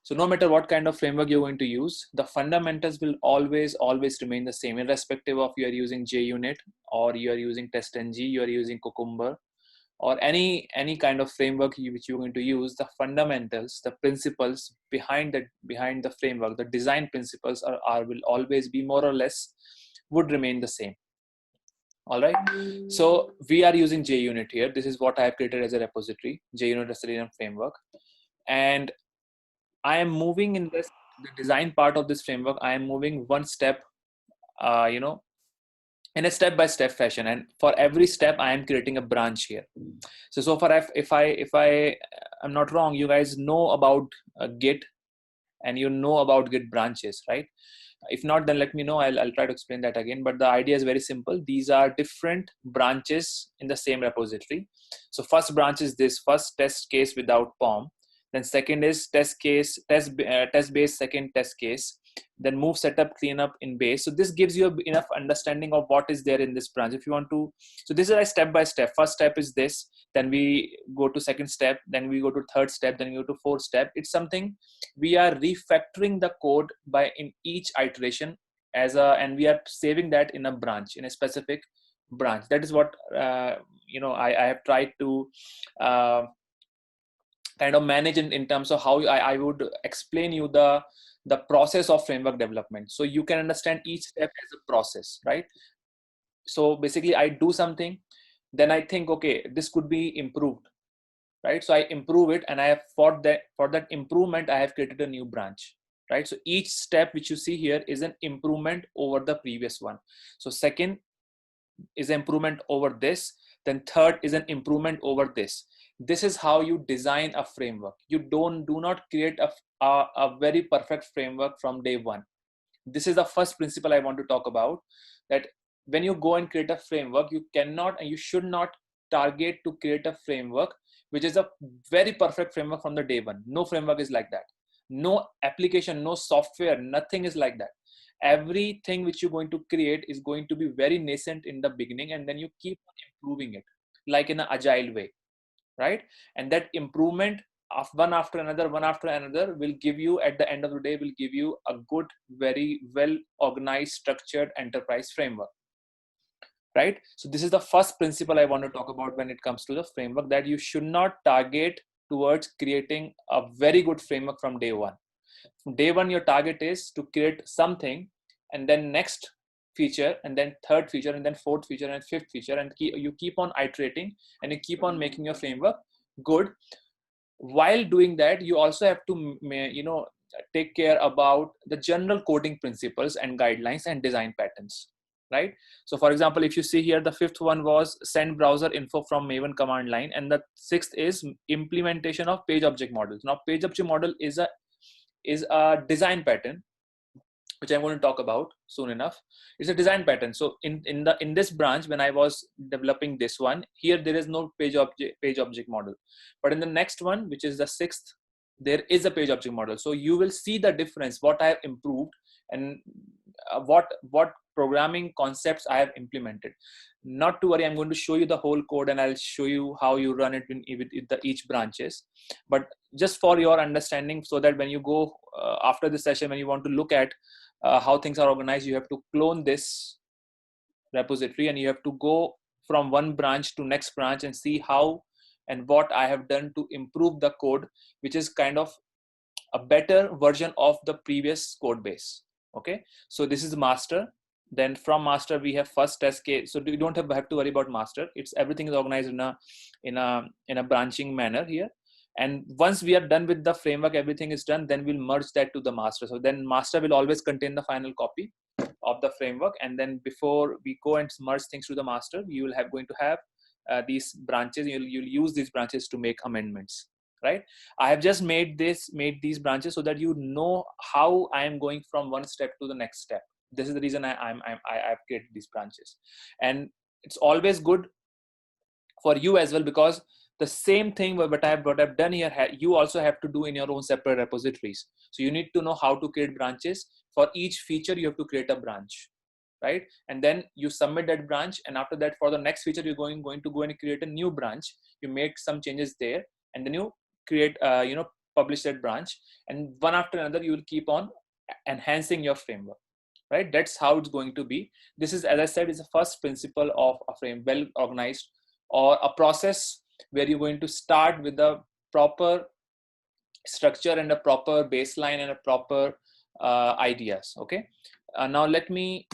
So no matter what kind of framework you're going to use, the fundamentals will always remain the same, irrespective of you are using JUnit or you are using TestNG, you are using Cucumber, or any kind of framework which you're going to use. The fundamentals, the principles behind the framework, the design principles will always be more or less would remain the same. All right. So we are using JUnit here. This is what I have created as a repository, JUnit Selenium framework, and I am moving in the design part of this framework. I am moving one step, in a step-by-step fashion, and for every step I am creating a branch here. So far, if I am not wrong, you guys know about Git, and you know about Git branches, right? If not, then let me know. I'll try to explain that again. But the idea is very simple. These are different branches in the same repository. So first branch is this first test case without POM. Then second is test base, second test case. Then move setup cleanup in base. So this gives you enough understanding of what is there in this branch. If you want to, so this is a step by step. First step is this. Then we go to second step. Then we go to third step. Then we go to fourth step. It's something we are refactoring the code by in each iteration and we are saving that in a branch, in a specific branch. That is what I have tried to kind of manage in terms of how I would explain you the process of framework development, so you can understand each step as a process, right? So basically I do something, then I think, okay, this could be improved, right? So I improve it, and I have for that improvement I have created a new branch, right? So each step which you see here is an improvement over the previous one. So second is an improvement over this, then third is an improvement over this. This is how you design a framework. You do not create a very perfect framework from day one. This is the first principle I want to talk about, that when you go and create a framework, you cannot and you should not target to create a framework which is a very perfect framework from the day one. No framework is like that. No application, no software, nothing is like that. Everything which you're going to create is going to be very nascent in the beginning, and then you keep on improving it, like in an agile way, right? And that improvement of one after another will give you, at the end of the day, will give you a good, very well organized, structured enterprise framework, right? So this is the first principle I want to talk about when it comes to the framework, that you should not target towards creating a very good framework from day one. From day one, your target is to create something, and then next feature, and then third feature, and then fourth feature, and fifth feature, and you keep on iterating, and you keep on making your framework good. While doing that, you also have to take care about the general coding principles and guidelines and design patterns, right? So for example, if you see here, the fifth one was send browser info from Maven command line, and the sixth is implementation of page object models. Now page object model is a design pattern which I'm going to talk about soon enough. It's a design pattern. So in this branch, when I was developing this one, here there is no page object model, but in the next one, which is the sixth, there is a page object model. So you will see the difference, what I have improved, and what programming concepts I have implemented. Not to worry, I'm going to show you the whole code, and I'll show you how you run it with each branches. But just for your understanding, so that when you go after the session, when you want to look at how things are organized, you have to clone this repository, and you have to go from one branch to next branch and see how and what I have done to improve the code, which is kind of a better version of the previous code base. Okay, so this is master. Then from master we have first test case. So you don't have to worry about master. It's everything is organized in a branching manner here. And once we are done with the framework, everything is done, then we'll merge that to the master. So then master will always contain the final copy of the framework. And then before we go and merge things to the master, you will going to have these branches. You'll use these branches to make amendments, right? I have just made these branches so that you know how I am going from one step to the next step. This is the reason I've created these branches. And it's always good for you as well, because the same thing what I've done here, you also have to do in your own separate repositories. So you need to know how to create branches. For each feature, you have to create a branch, right? And then you submit that branch, and after that, for the next feature, you're going to go and create a new branch. You make some changes there, and then you create publish that branch, and one after another you will keep on enhancing your framework, right? That's how it's going to be. This is, as I said, is the first principle of a frame, well organized, or a process where you're going to start with a proper structure and a proper baseline and a proper ideas. Okay, now let me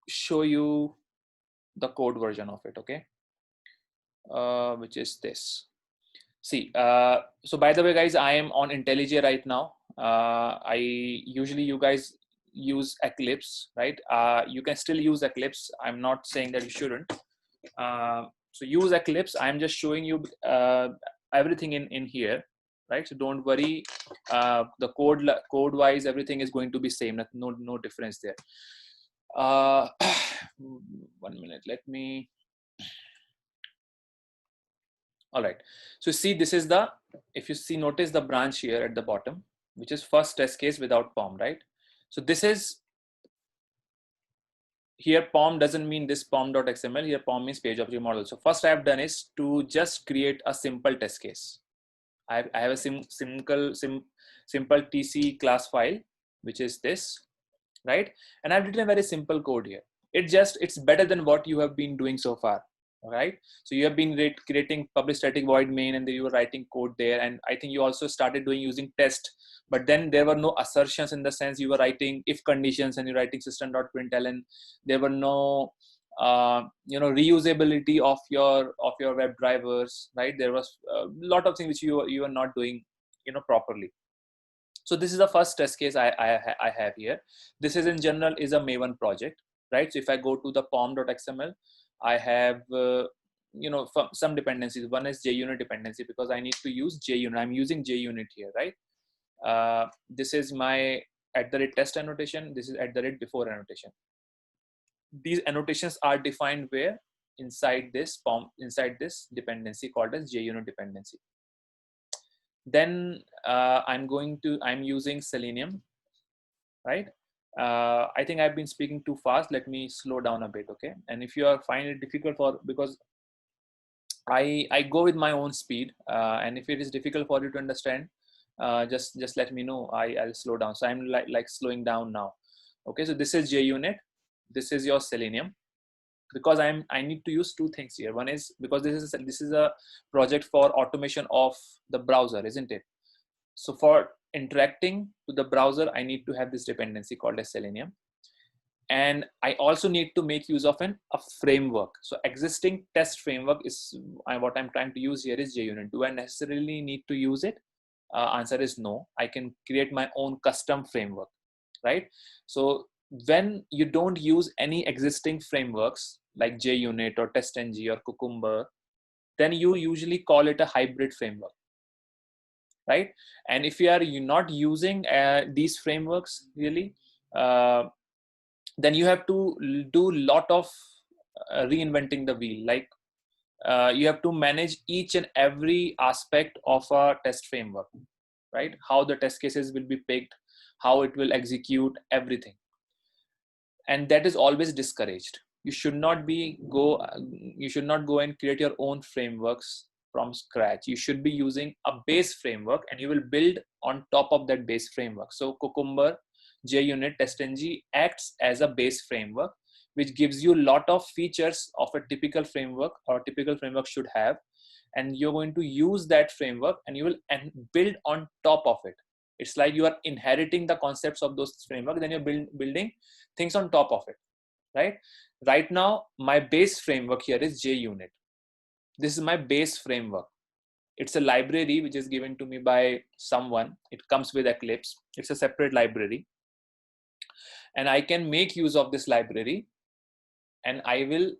show you the code version of it. Okay, which is this. See, so by the way, guys, I am on IntelliJ right now. You guys use Eclipse, right? You can still use Eclipse. I'm not saying that you shouldn't. So use Eclipse. I'm just showing you everything in here, right? So don't worry. The code wise, everything is going to be same. No difference there. 1 minute. Let me. All right. So see, this is the, if you see, notice the branch here at the bottom, which is first test case without POM, right? So this is, here POM doesn't mean this POM.xml, here POM means page object model. So first I have done is to just create a simple test case. I have a simple TC class file, which is this, right? And I've written a very simple code here. It's better than what you have been doing so far. All right. So you have been creating public static void main, and then you were writing code there. And I think you also started using test, but then there were no assertions, in the sense you were writing if conditions and you're writing system.println. There were no, reusability of your web drivers, right? There was a lot of things which you were not doing, properly. So this is the first test case I have here. This is in general is a Maven project, right? So if I go to the pom.xml, I have some dependencies. One is JUnit dependency, because I need to use JUnit. I'm using JUnit here, right? This is my @test annotation. This is @before annotation. These annotations are defined where? Inside this dependency called as JUnit dependency. Then I'm using Selenium, right? I think I've been speaking too fast. Let me slow down a bit, okay? And if you are finding it difficult because I go with my own speed, and if it is difficult for you to understand, just let me know. I'll slow down. So I'm like slowing down now. Okay, so this is JUnit. This is your Selenium. Because I need to use two things here. One is because this is a project for automation of the browser, isn't it? So for interacting with the browser, I need to have this dependency called as Selenium. And I also need to make use of a framework. So existing test framework is what I'm trying to use here is JUnit. Do I necessarily need to use it? Answer is no. I can create my own custom framework, right? So when you don't use any existing frameworks like JUnit or TestNG or Cucumber, then you usually call it a hybrid framework, right? And if you're not using these frameworks really, then you have to do a lot of reinventing the wheel. Like you have to manage each and every aspect of a test framework, right? How the test cases will be picked, how it will execute, everything. And that is always discouraged. You should not go and create your own frameworks from scratch. You should be using a base framework, and you will build on top of that base framework. So Cucumber, JUnit, TestNG acts as a base framework, which gives you a lot of features of a typical framework or typical framework should have. And you're going to use that framework, and you will build on top of it. It's like you are inheriting the concepts of those frameworks, then you're building things on top of it, right? Right now, my base framework here is JUnit. This is my base framework. It's a library which is given to me by someone. It comes with Eclipse. It's a separate library. And I can make use of this library, and I will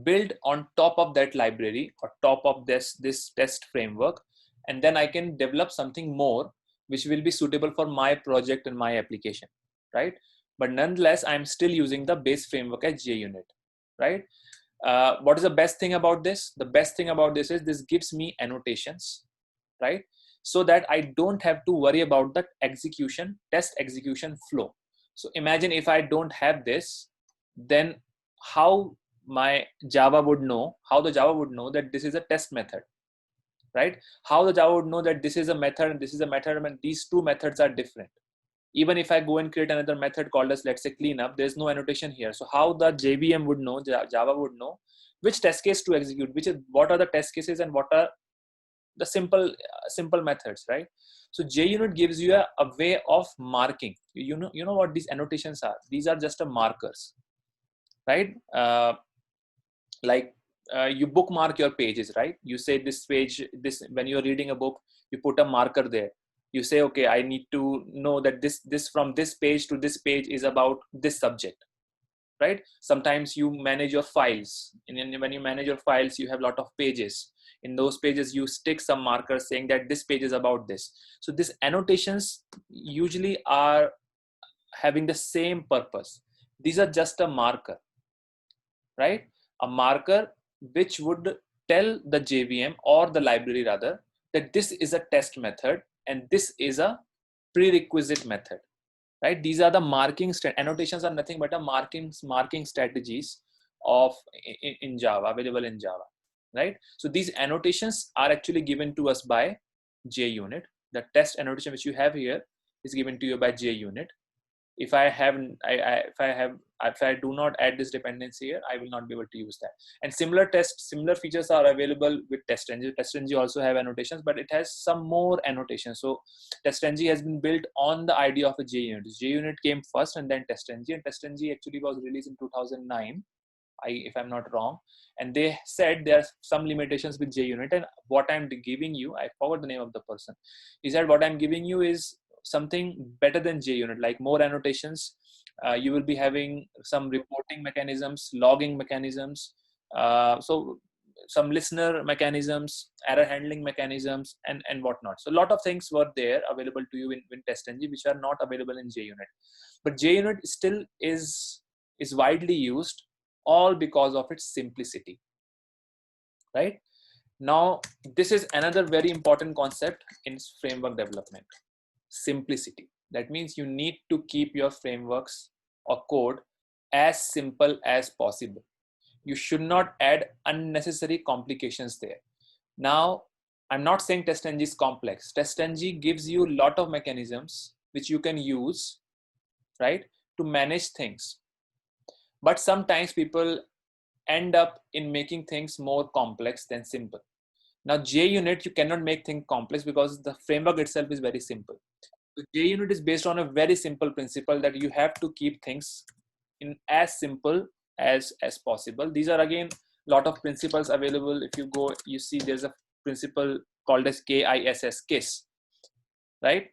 build on top of that library or top of this test framework. And then I can develop something more which will be suitable for my project and my application, right? But nonetheless, I'm still using the base framework as JUnit, right? What is the best thing about this? The best thing about this is this gives me annotations, right? So that I don't have to worry about the test execution flow. So imagine if I don't have this, then how the Java would know that this is a test method, right? How the Java would know that this is a method and this is a method, and these two methods are different? Even if I go and create another method called as, let's say, cleanup, there's no annotation here. So how the JVM would know, Java would know which test case to execute, what are the test cases and what are the simple methods, right? So JUnit gives you a way of marking. You know what these annotations are. These are just a markers, right? Like you bookmark your pages, right? You say this page, this, when you're reading a book, you put a marker there. You say, okay, I need to know that this from this page to this page is about this subject, right? Sometimes you manage your files, and when you manage your files, you have a lot of pages. In those pages, you stick some markers saying that this page is about this. So these annotations usually are having the same purpose. These are just a marker, right? A marker which would tell the JVM or the library rather that this is a test method and this is a prerequisite method, right? These are the annotations are nothing but a marking strategies of in Java, available in Java, right? So these annotations are actually given to us by JUnit. The test annotation which you have here is given to you by JUnit. If I do not add this dependency here, I will not be able to use that. And similar features are available with TestNG. TestNG also have annotations, but it has some more annotations. So TestNG has been built on the idea of a JUnit. JUnit came first and then TestNG, and TestNG actually was released in 2009, if I'm not wrong. And they said there are some limitations with JUnit, and what I'm giving you, I forgot the name of the person, is that what I'm giving you is something better than JUnit, like more annotations. You will be having some reporting mechanisms, logging mechanisms, so some listener mechanisms, error handling mechanisms, and whatnot. So a lot of things were there available to you in TestNG, which are not available in JUnit. But JUnit still is widely used, all because of its simplicity, right? Now, this is another very important concept in framework development: simplicity. That means you need to keep your frameworks or code as simple as possible. You should not add unnecessary complications there. Now, I'm not saying TestNG is complex. TestNG gives you a lot of mechanisms which you can use, right, to manage things. But sometimes people end up in making things more complex than simple. Now, JUnit, you cannot make things complex because the framework itself is very simple. So JUnit is based on a very simple principle that you have to keep things in as simple as possible. These are again a lot of principles available. If you go, you see there's a principle called as KISS, right?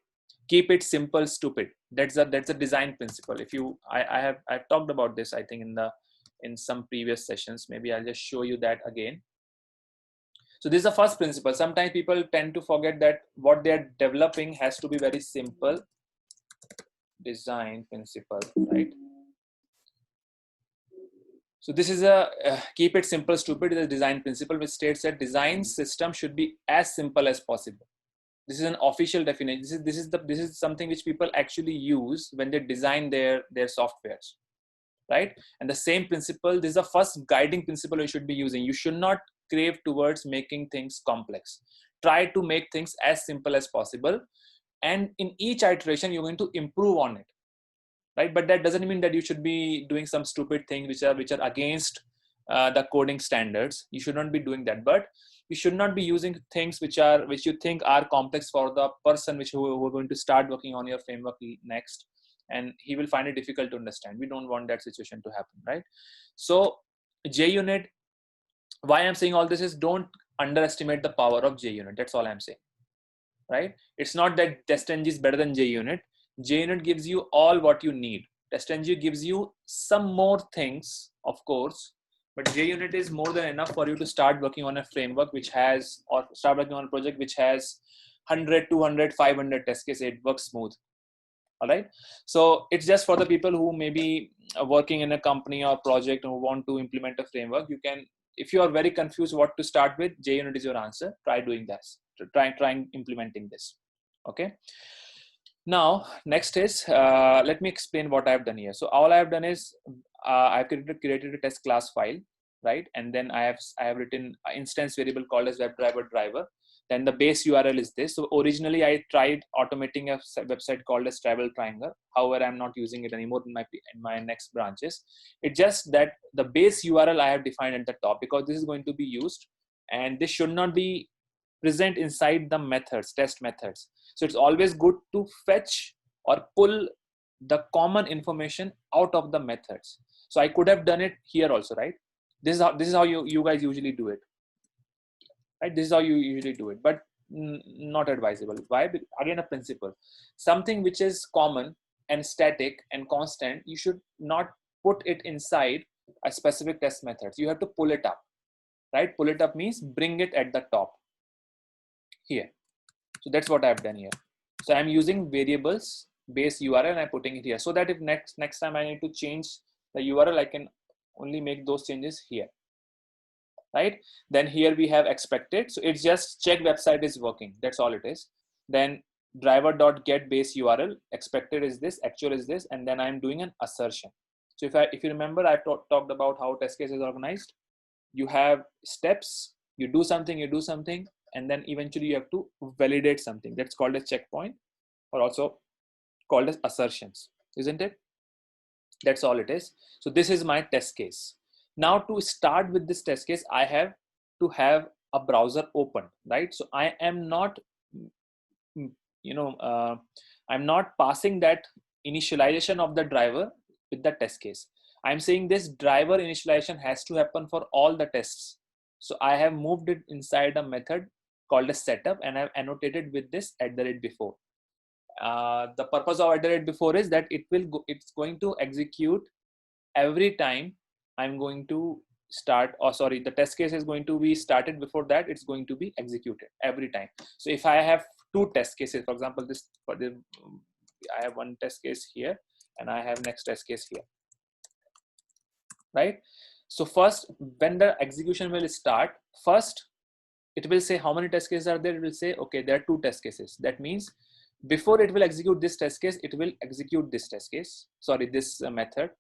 Keep it simple, stupid. That's a design principle. If you, I've talked about this, I think in some previous sessions. Maybe I'll just show you that again. So this is the first principle. Sometimes people tend to forget that what they're developing has to be very simple. Design principle, right? So this is a keep it simple, stupid is a design principle which states that design system should be as simple as possible. This is an official definition. This is something which people actually use when they design their softwares, right? And the same principle, this is the first guiding principle you should be using. You should not crave towards making things complex. Try to make things as simple as possible, and in each iteration you're going to improve on it, right? But that doesn't mean that you should be doing some stupid things which are against the coding standards. You should not be doing that. But you should not be using things which you think are complex for the person who are going to start working on your framework next, and he will find it difficult to understand. We don't want that situation to happen, right? So JUnit, why I'm saying all this is, don't underestimate the power of JUnit. That's all I'm saying, right? It's not that TestNG is better than JUnit. JUnit gives you all what you need. TestNG gives you some more things, of course, but JUnit is more than enough for you to start working on a framework which has, or start working on a project which has 100, 200, 500 test cases. It works smooth. All right. So it's just for the people who may be working in a company or project and who want to implement a framework. You can, if you are very confused what to start with, JUnit is your answer. Try doing this. Trying implementing this. Okay. Now, next is, let me explain what I've done here. So all I've done is I've created a test class file, right? And then I have written an instance variable called as WebDriver driver. Then the base URL is this. So originally I tried automating a website called as Travel Triangle. However, I'm not using it anymore in my next branches. It's just that the base URL I have defined at the top, because this is going to be used, and this should not be present inside the methods, test methods. So it's always good to fetch or pull the common information out of the methods. So I could have done it here also, right? This is how you guys usually do it, right? This is how you usually do it, but not advisable. Why? Again, a principle. Something which is common and static and constant, you should not put it inside a specific test methods. You have to pull it up, right? Pull it up means bring it at the top here. So that's what I've done here. So I'm using variables base URL and I'm putting it here, so that if next time I need to change the URL, I can only make those changes here, right? Then here we have expected. So it's just check website is working. That's all it is. Then driver.get base URL, expected is this, actual is this, and then I'm doing an assertion. So if you remember, I talked about how test case is organized. You have steps, you do something, and then eventually you have to validate something. That's called a checkpoint, or also called as assertions, isn't it? That's all it is. So this is my test case. Now to start with this test case, I have to have a browser open, right? So I am not, I'm not passing that initialization of the driver with the test case. I'm saying this driver initialization has to happen for all the tests. So I have moved it inside a method called a setup, and I've annotated with this @ before. The purpose of @ before is that it's going to execute every time I'm going to start, or sorry, the test case is going to be started before that, it's going to be executed every time. So if I have two test cases, for example, I have one test case here and I have next test case here, right? So first, when the execution will start, first it will say how many test cases are there. It will say, okay, there are two test cases. That means before it will execute this test case, it will execute this test case, sorry, this method.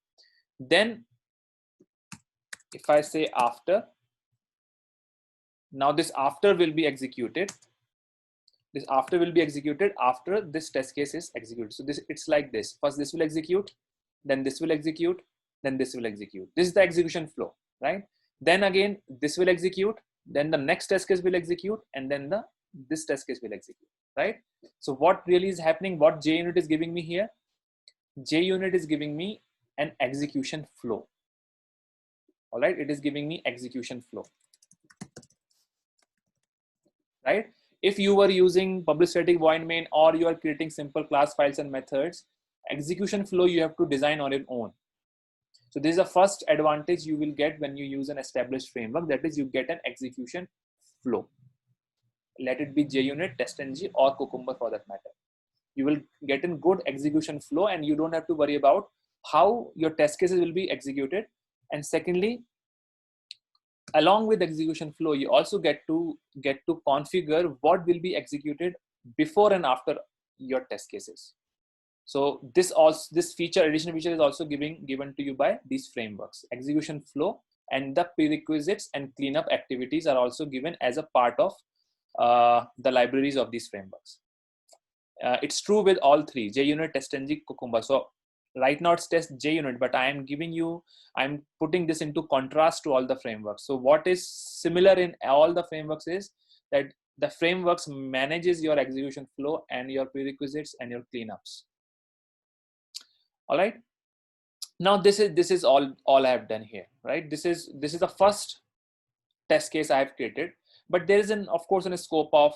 Then if I say after, now this after will be executed. This after will be executed after this test case is executed. So it's like this. First this will execute, then this will execute, then this will execute. This is the execution flow, right? Then again this will execute, then the next test case will execute, and then this test case will execute, right? So what really is happening, what JUnit is giving me here? JUnit is giving me an execution flow. All right, it is giving me execution flow, right? If you were using public static void main, or you are creating simple class files and methods, execution flow you have to design on your own. So this is the first advantage you will get when you use an established framework, that is you get an execution flow. Let it be JUnit, TestNG, or Cucumber for that matter. You will get in good execution flow, and you don't have to worry about how your test cases will be executed. And secondly, along with execution flow, you also get to configure what will be executed before and after your test cases. So this additional feature is also given to you by these frameworks. Execution flow and the prerequisites and cleanup activities are also given as a part of the libraries of these frameworks. It's true with all three: JUnit, TestNG, Cucumber. So right now it's test JUnit, but I'm putting this into contrast to all the frameworks. So what is similar in all the frameworks is that the frameworks manages your execution flow and your prerequisites and your cleanups. All right. Now this is all I have done here, right? This is the first test case I have created, but there is of course a scope of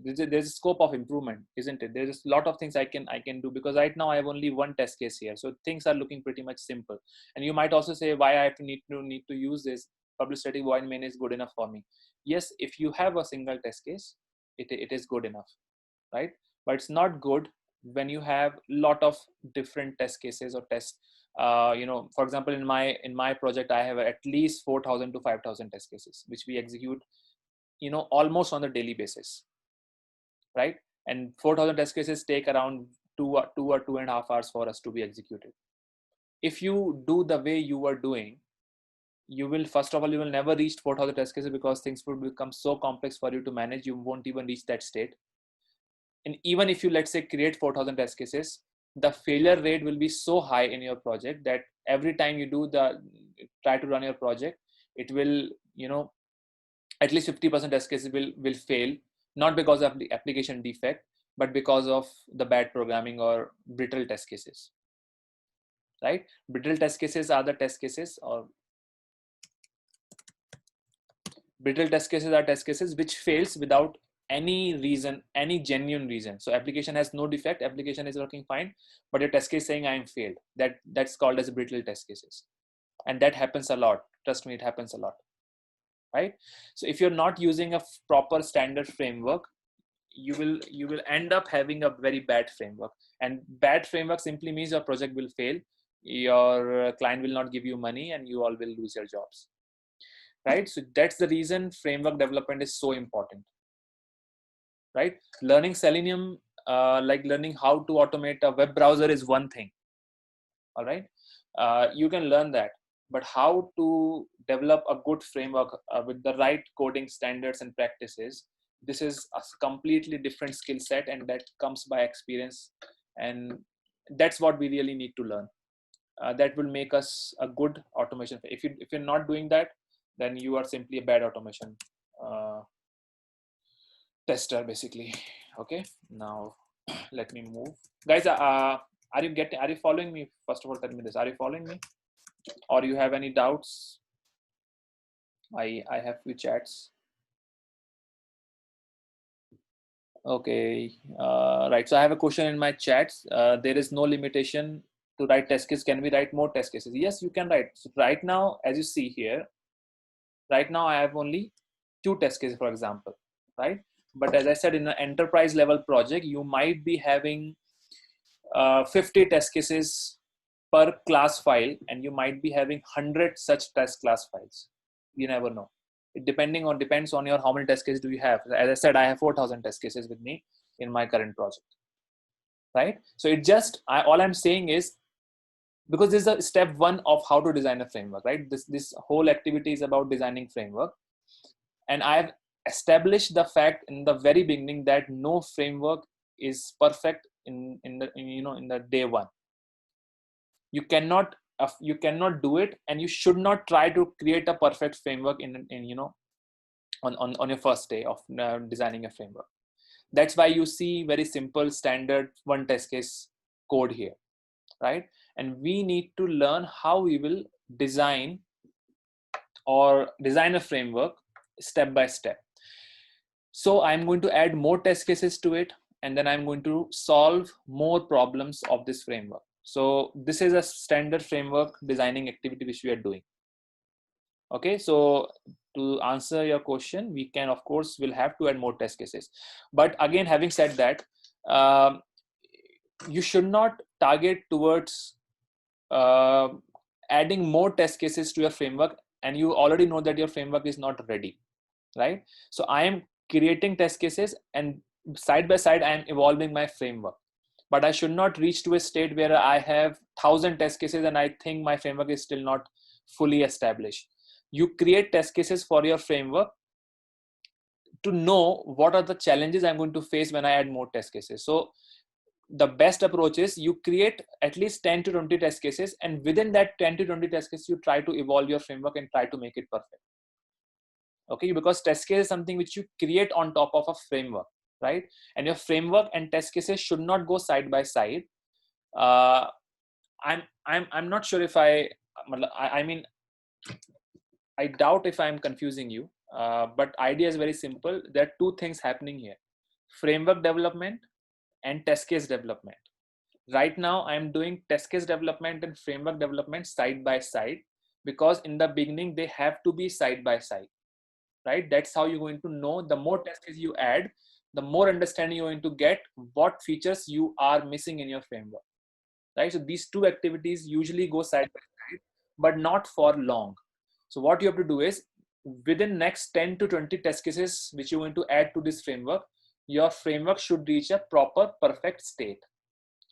there's a scope of improvement, isn't it? There's a lot of things I can do, because right now I have only one test case here, so things are looking pretty much simple. And you might also say, why I have to need to use this? Public static void main is good enough for me. Yes, if you have a single test case, it is good enough, right? But it's not good when you have a lot of different test cases or tests. For example, in my project, I have at least 4,000 to 5,000 test cases, which we execute, almost on a daily basis, right? And 4,000 test cases take around 2.5 hours for us to be executed. If you do the way you are doing, you will, first of all, you will never reach 4,000 test cases because things will become so complex for you to manage. You won't even reach that state. And even if you, let's say, create 4,000 test cases, the failure rate will be so high in your project that every time you try to run your project, it will, at least 50% test cases will fail, not because of the application defect, but because of the bad programming or brittle test cases, right? Brittle test cases are the test cases, or brittle test cases are test cases which fails without any reason, any genuine reason. So application has no defect, application is working fine, but your test case saying I am failed. That's called as brittle test cases, and that happens a lot. Trust me, it happens a lot, right? So if you're not using a proper standard framework, you will end up having a very bad framework, and bad framework simply means your project will fail, your client will not give you money, and you all will lose your jobs, right? So that's the reason framework development is so important, right? Learning Selenium, like learning how to automate a web browser is one thing, all right? You can learn that, but how to develop a good framework with the right coding standards and practices, this is a completely different skill set, and that comes by experience, and that's what we really need to learn. That will make us a good automation. If you're not doing that, then you are simply a bad automation tester, basically. Okay, now let me move, guys. Are you following me? First of all, tell me this: are you following me, or you have any doubts? I have few chats. Okay, right. So I have a question in my chats. There is no limitation to write test cases. Can we write more test cases? Yes, you can write. So right now, as you see here, right now I have only 2 test cases, for example, right? But as I said, in an enterprise level project, you might be having 50 test cases per class file, and you might be having 100 such test class files. You never know. It depends on your how many test cases do you have. As I said, I have 4,000 test cases with me in my current project, right? So it just all I'm saying is, because this is a step 1 of how to design a framework, right? This whole activity is about designing framework, and I've established the fact in the very beginning that no framework is perfect in the day 1. You cannot do it, and you should not try to create a perfect framework in on your first day of designing a framework. That's why you see very simple standard 1 test case code here, right? And we need to learn how we will design a framework step by step. So I'm going to add more test cases to it, and then I'm going to solve more problems of this framework. So this is a standard framework designing activity which we are doing. Okay, so to answer your question, we can, of course, will have to add more test cases. But again, having said that, you should not target towards adding more test cases to your framework, and you already know that your framework is not ready, right? So I am creating test cases, and side by side I am evolving my framework. But I should not reach to a state where I have 1,000 test cases and I think my framework is still not fully established. You create test cases for your framework to know what are the challenges I'm going to face when I add more test cases. So the best approach is you create at least 10 to 20 test cases, and within that 10 to 20 test cases, you try to evolve your framework and try to make it perfect. Okay, because test case is something which you create on top of a framework, right? And your framework and test cases should not go side by side. I'm not sure if I mean, I doubt if I'm confusing you, but idea is very simple. There are 2 things happening here: framework development and test case development. Right now I'm doing test case development and framework development side by side, because in the beginning they have to be side by side, right? That's how you're going to know. The more test cases you add, the more understanding you're going to get what features you are missing in your framework, right? So these 2 activities usually go side by side, but not for long. So what you have to do is, within next 10 to 20 test cases which you're going to add to this framework, your framework should reach a proper perfect state.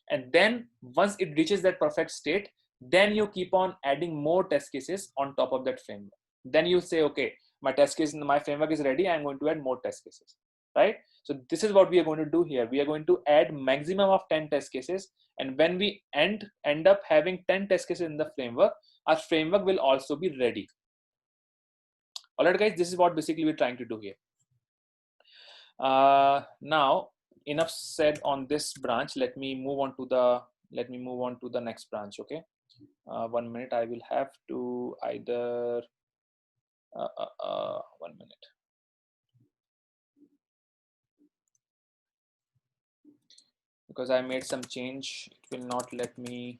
And then once it reaches that perfect state, Then you keep on adding more test cases on top of that framework. Then you say, okay, my test case, my framework is ready, I'm going to add more test cases, right? So this is what we are going to do here. We are going to add maximum of 10 test cases, and when we end up having 10 test cases in the framework, our framework will also be ready. All right, guys, this is what basically we're trying to do here. Now, enough said on this branch. Let me move on to the next branch. Okay, 1 minute. I will have to either 1 minute, because I made some change. It will not let me.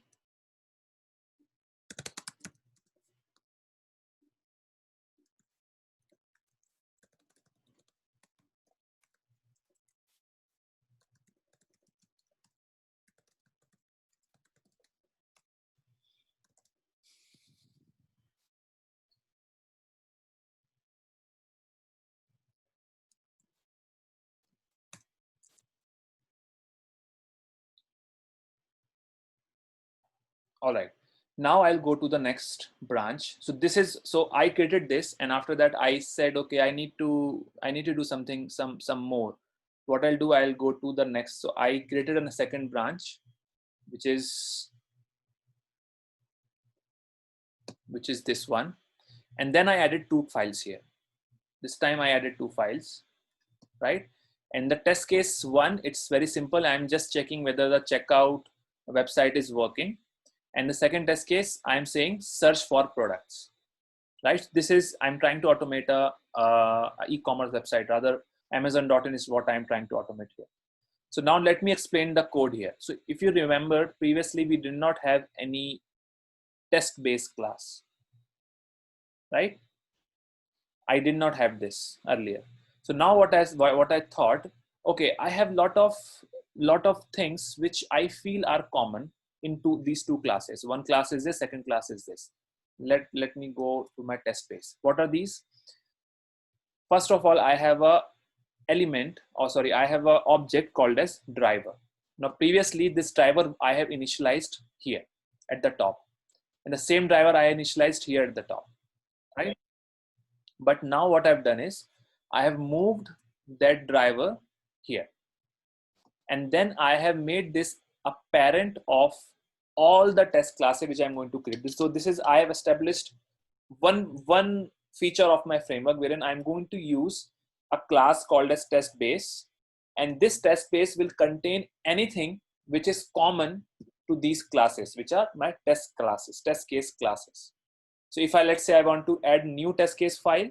All right, now I'll go to the next branch. So this is, so I created this, and after that I said, okay, I need to do something, some more. What I'll do, I'll go to the next. So I created a second branch, which is this one, and then I added 2 files here. This time I added 2 files, right? And the test case 1, it's very simple. I'm just checking whether the checkout website is working. And the second test case, I'm saying search for products, right? This is, I'm trying to automate a e-commerce website. Rather, Amazon.in is what I'm trying to automate here. So now let me explain the code here. So if you remember, previously we did not have any test-based class, right? I did not have this earlier. So now what I thought, okay, I have lot of things which I feel are common into these 2 classes. One class is this, second class is this. Let me go to my test base. What are these? First of all, I have a element, or sorry, I have a object called as driver. Now previously this driver I have initialized here at the top, and the same driver I initialized here at the top, right? But now what I've done is I have moved that driver here, and then I have made this a parent of all the test classes which I'm going to create. So this is, I have established one feature of my framework wherein I'm going to use a class called as test base, and this test base will contain anything which is common to these classes, which are my test classes, test case classes. So if I, let's say I want to add new test case file,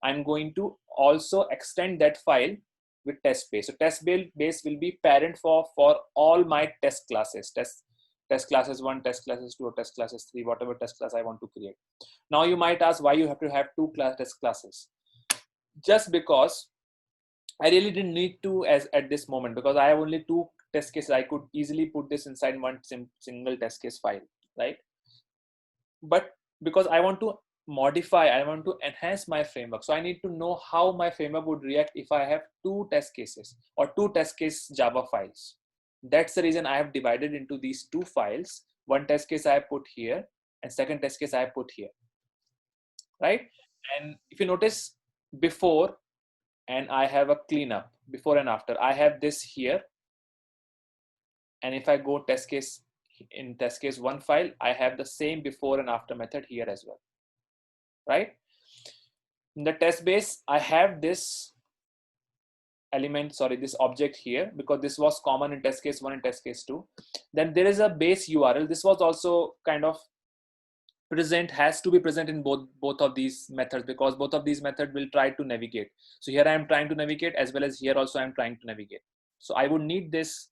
I'm going to also extend that file with test base. So test base will be parent for all my test classes, test classes 1, test classes 2, or test classes 3, whatever test class I want to create. Now you might ask why you have to have 2 test classes. Just because I really didn't need to as at this moment, because I have only 2 test cases. I could easily put this inside one single test case file, right? But because I want to modify, I want to enhance my framework, so I need to know how my framework would react if I have 2 test cases or 2 test case Java files. That's the reason I have divided into these 2 files. One test case I put here, and second test case I put here, right? And if you notice, before, and I have a cleanup before and after. I have this here, and if I go test case, in test case 1 file, I have the same before and after method here as well, right? In the test base, I have this element, sorry, this object here, because this was common in test case 1 and test case 2. Then there is a base URL. This was also kind of present, has to be present in both of these methods, because both of these methods will try to navigate. So here I am trying to navigate, as well as here also I'm trying to navigate. So I would need this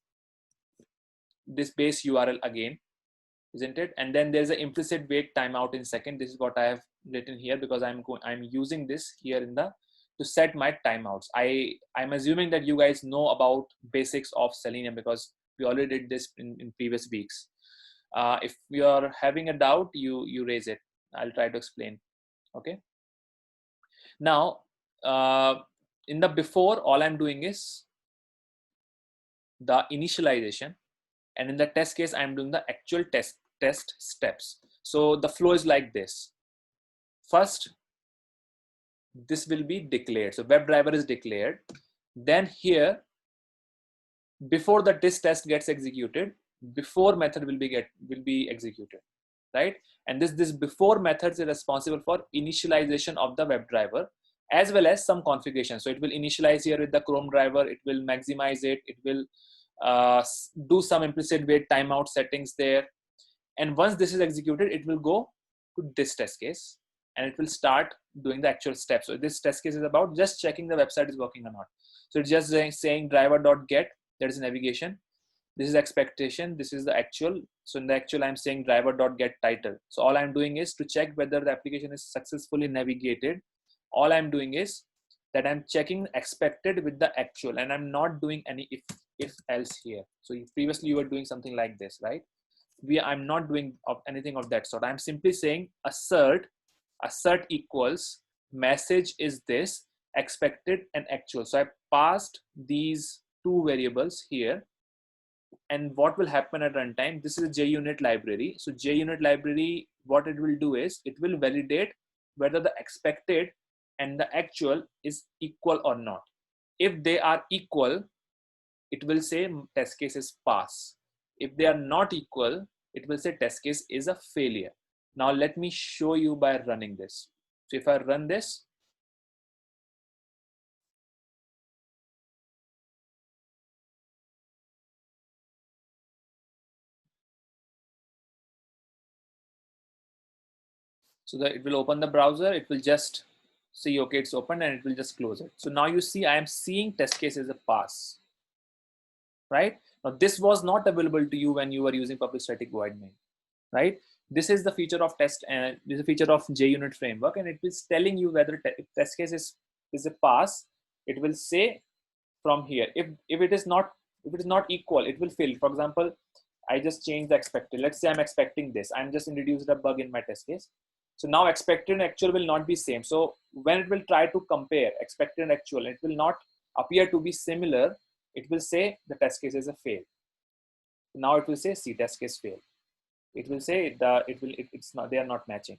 base URL again, isn't it? And then there's an implicit wait timeout in second. This is what I have written here, because I'm using this here in the to set my timeouts. I'm assuming that you guys know about basics of Selenium, because we already did this in previous weeks. If you are having a doubt, you raise it. I'll try to explain. Okay. Now, in the before, all I'm doing is the initialization, and in the test case, I'm doing the actual test test steps. So the flow is like this. First, this will be declared. So WebDriver is declared. Then here, before the this test gets executed, before method will be executed, right? And this before methods is responsible for initialization of the WebDriver as well as some configuration. So it will initialize here with the Chrome driver. It will maximize it. It will do some implicit wait timeout settings there. And once this is executed, it will go to this test case and it will start doing the actual steps. So this test case is about just checking the website is working or not. So it's just saying driver.get, that is navigation. This is expectation. This is the actual. So in the actual, I'm saying driver.get title. So all I'm doing is to check whether the application is successfully navigated. All I'm doing is that I'm checking expected with the actual, and I'm not doing any if else here. So previously you were doing something like this, right? I'm not doing anything of that sort. I'm simply saying assert equals message is this, expected and actual. So I passed these two variables here. And what will happen at runtime? This is a JUnit library. So JUnit library, what it will do is it will validate whether the expected and the actual is equal or not. If they are equal, it will say test case is pass. If they are not equal, it will say test case is a failure. Now let me show you by running this. So if I run this, so that it will open the browser, it will just see, okay, it's open, and it will just close it. So now you see I am seeing test case as a pass, right? Now this was not available to you when you were using public static void main, right? This is the feature of test, and this is a feature of JUnit framework, and it is telling you whether test case is a pass. It will say from here, if it is not equal, it will fail. For example, I just changed the expected. Let's say I'm expecting this. I'm just introduced a bug in my test case. So now expected and actual will not be same. So when it will try to compare expected and actual, it will not appear to be similar. It will say the test case is a fail. Now it will say see test case fail. It will say it's not, they are not matching.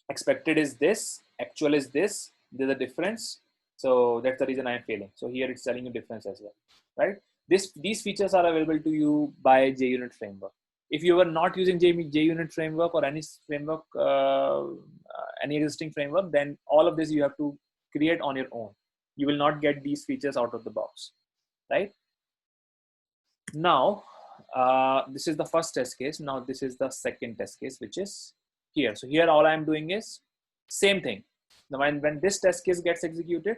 Expected is this, actual is this. There's a difference. So that's the reason I'm failing. So here it's telling you difference as well, right? These features are available to you by JUnit framework. If you were not using JUnit framework or any framework, any existing framework, then all of this you have to create on your own. You will not get these features out of the box, right? Now, this is the first test case. Now this is the second test case, which is here. So here all I'm doing is same thing. Now when this test case gets executed,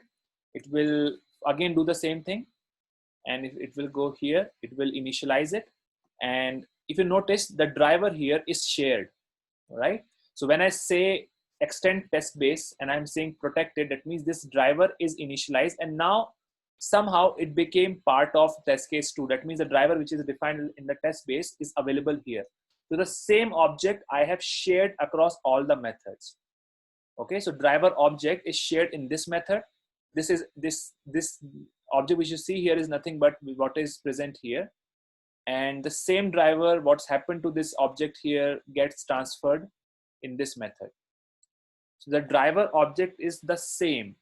it will again do the same thing. And if it will go here, it will initialize it. And if you notice, the driver here is shared, right? So when I say extend test base and I'm saying protected, that means this driver is initialized, and now somehow it became part of test case 2. That means the driver which is defined in the test base is available here. So the same object I have shared across all the methods. Okay, so driver object is shared in this method. This is this object which you see here is nothing but what is present here. And the same driver, what's happened to this object here, gets transferred in this method. So the driver object is the same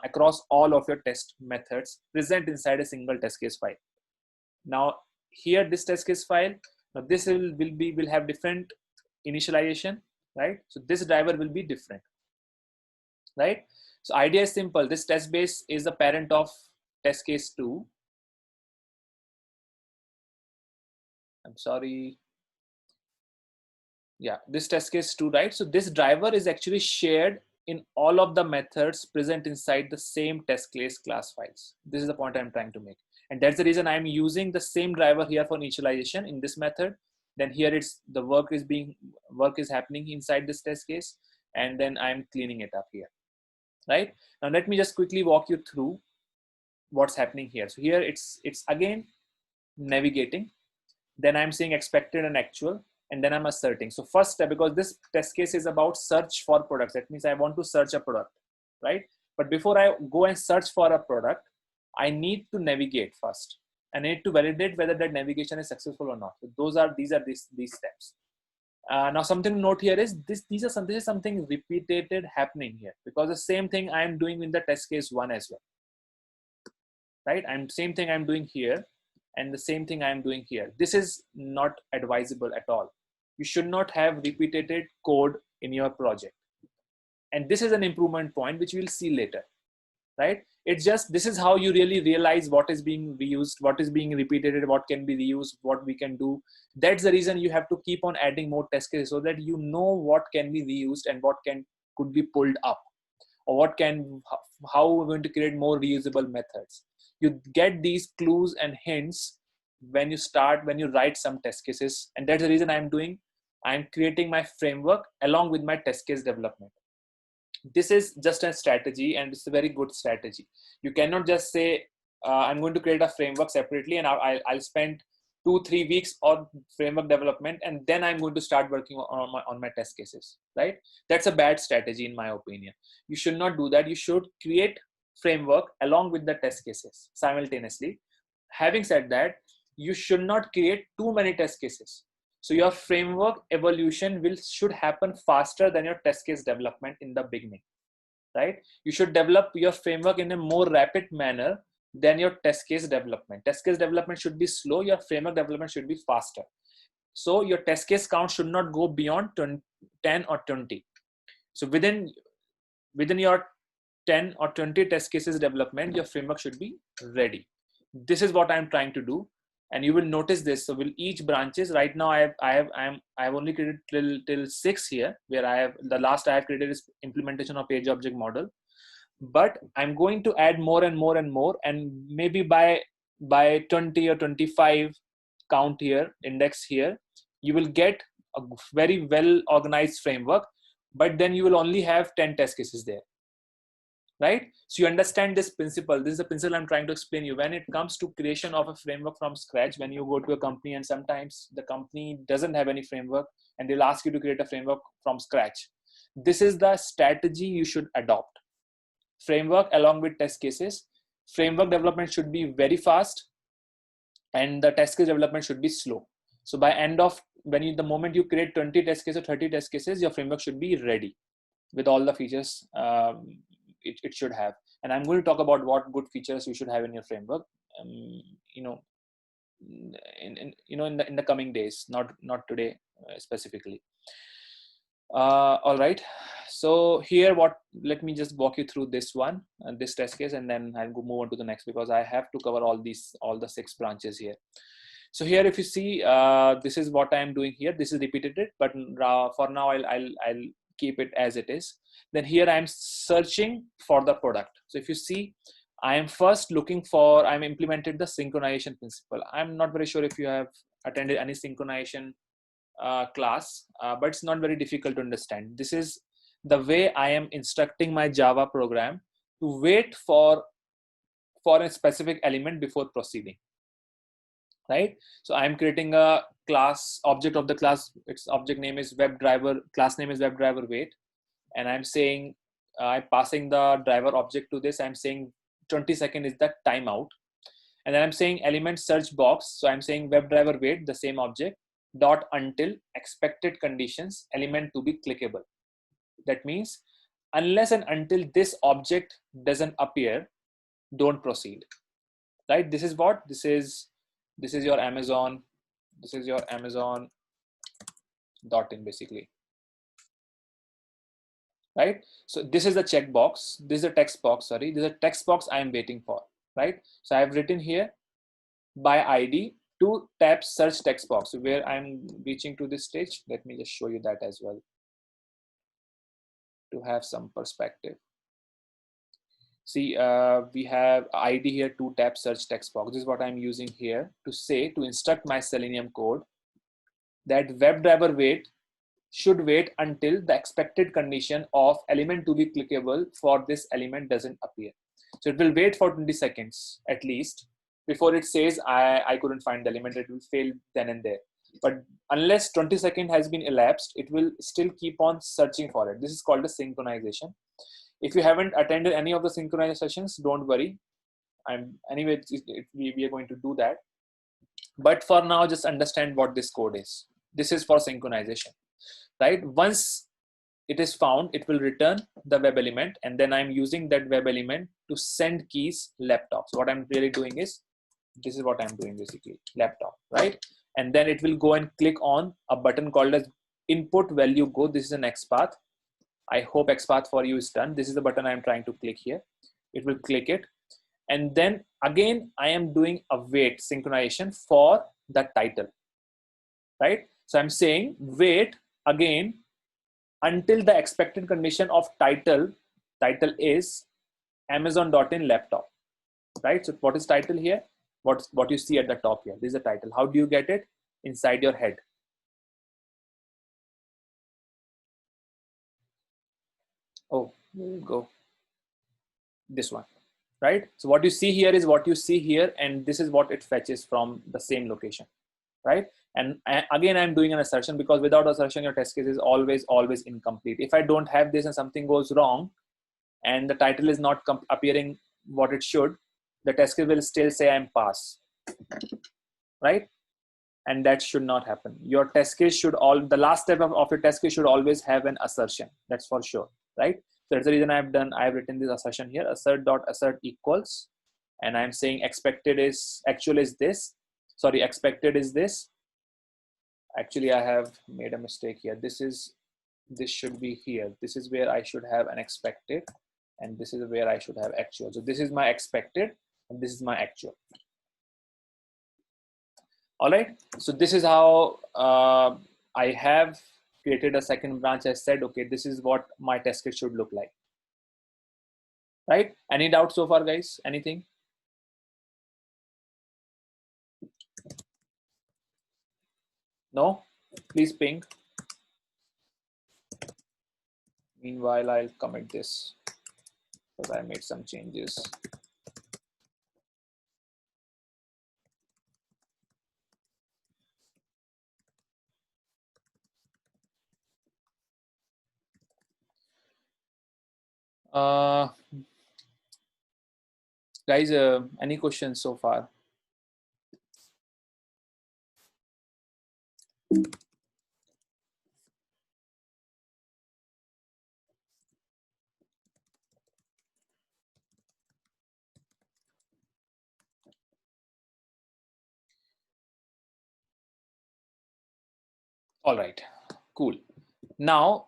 across all of your test methods present inside a single test case file. Now here, this test case file, now this will have different initialization, right? So this driver will be different, right? So idea is simple. This test base is the parent of test case 2. I'm sorry. Yeah, this test case 2, right? So this driver is actually shared in all of the methods present inside the same test case class files. This is the point I'm trying to make. And that's the reason I'm using the same driver here for initialization in this method. Then here it's the work is happening inside this test case, and then I'm cleaning it up here, right? Now let me just quickly walk you through what's happening here. So here it's again navigating. Then I'm saying expected and actual, and then I'm asserting. So first step, because this test case is about search for products, that means I want to search a product, right? But before I go and search for a product, I need to navigate first. and I need to validate whether that navigation is successful or not. So these are these steps. Now something to note here is this is something repeated happening here, because the same thing I am doing in the test case 1 as well, right? Same thing I'm doing here, and the same thing I'm doing here. This is not advisable at all. You should not have repeated code in your project, and this is an improvement point which we'll see later, right? It's just, this is how you really realize what is being reused, what is being repeated, what can be reused, what we can do. That's the reason you have to keep on adding more test cases, so that you know what can be reused and what could be pulled up, or how we're going to create more reusable methods. You get these clues and hints when you write some test cases, and that's the reason I'm creating my framework along with my test case development. This is just a strategy, and it's a very good strategy. You cannot just say, I'm going to create a framework separately and I'll spend 2-3 weeks on framework development, and then I'm going to start working on my test cases, right? That's a bad strategy in my opinion. You should not do that. You should create framework along with the test cases simultaneously. Having said that, you should not create too many test cases. So your framework evolution should happen faster than your test case development in the beginning, right? You should develop your framework in a more rapid manner than your test case development. Test case development should be slow. Your framework development should be faster. So your test case count should not go beyond 10 or 20. So within your 10 or 20 test cases development, your framework should be ready. This is what I'm trying to do. And you will notice this. So will each branches right now, I have only created till 6 here, where the last I have created is implementation of page object model, but I'm going to add more and more and more, and maybe by 20 or 25 count here, index here, you will get a very well organized framework, but then you will only have 10 test cases there, right? So you understand this principle. This is the principle I'm trying to explain you. When it comes to creation of a framework from scratch, when you go to a company and sometimes the company doesn't have any framework and they'll ask you to create a framework from scratch, this is the strategy you should adopt. Framework along with test cases. Framework development should be very fast and the test case development should be slow. So by the moment you create 20 test cases, 30 test cases, your framework should be ready with all the features it should have. And I'm going to talk about what good features you should have in your framework, in the coming days, not today specifically. All right. So here, let me just walk you through this one, this test case, and then I'll move on to the next, because I have to cover all the 6 branches here. So here, if you see, this is what I'm doing here. This is repeated, but for now, I'll keep it as it is. Then here I'm searching for the product. So if you see, I'm implemented the synchronization principle. I'm not very sure if you have attended any synchronization class, but it's not very difficult to understand. This is the way I am instructing my Java program to wait for a specific element before proceeding, right? So I'm creating a class object of the class. Its object name is WebDriver, class name is WebDriver wait, and I'm saying I'm passing the driver object to this. I'm saying 20 seconds is the timeout, and then I'm saying element search box. So I'm saying WebDriver wait, the same object, dot until expected conditions element to be clickable. That means unless and until this object doesn't appear, don't proceed, right? This is your Amazon, this is your Amazon dot in basically, right? So this is the checkbox, this is a text box, sorry, this is a text box I am waiting for, right? So I have written here by ID to tap search text box, where I'm reaching to this stage. Let me just show you that as well to have some perspective. See, we have ID here to tap search text box. This is what I'm using here to instruct my Selenium code that WebDriver wait should wait until the expected condition of element to be clickable for this element doesn't appear. So it will wait for 20 seconds at least before it says I couldn't find the element. It will fail then and there. But unless 20 seconds has been elapsed, it will still keep on searching for it. This is called a synchronization. If you haven't attended any of the synchronization sessions, don't worry. anyway, we are going to do that. But for now, just understand what this code is. This is for synchronization, right? Once it is found, it will return the web element, and then I'm using that web element to send keys laptop. So what I'm really doing is, this is what I'm doing basically, laptop, right? And then it will go and click on a button called as input value go. This is an XPath. I hope XPath for you is done. This is the button I'm trying to click here. It will click it. And then again, I am doing a wait synchronization for the title, right? So I'm saying wait again until the expected condition of title is Amazon.in laptop, right? So what is title here? What you see at the top here, this is the title. How do you get it? Inside your head. Oh, there you go. This one, right? So what you see here is what you see here, and this is what it fetches from the same location, right? And again, I'm doing an assertion, because without assertion, your test case is always incomplete. If I don't have this and something goes wrong, and the title is not appearing what it should, the test case will still say I'm pass, right? And that should not happen. Your test case should the last step of your test case should always have an assertion. That's for sure, right? So that's the reason I've written this assertion here, assert equals, and I'm saying expected is, actual is this, sorry, expected is this. Actually, I have made a mistake here. This should be here. This is where I should have an expected, and this is where I should have actual. So this is my expected, and this is my actual. All right. So this is how I have created a second branch. I said, okay, this is what my test kit should look like. Right? Any doubts so far, guys? Anything? No? Please ping. Meanwhile, I'll commit this because I made some changes. Guys, any questions so far? All right, cool. Now,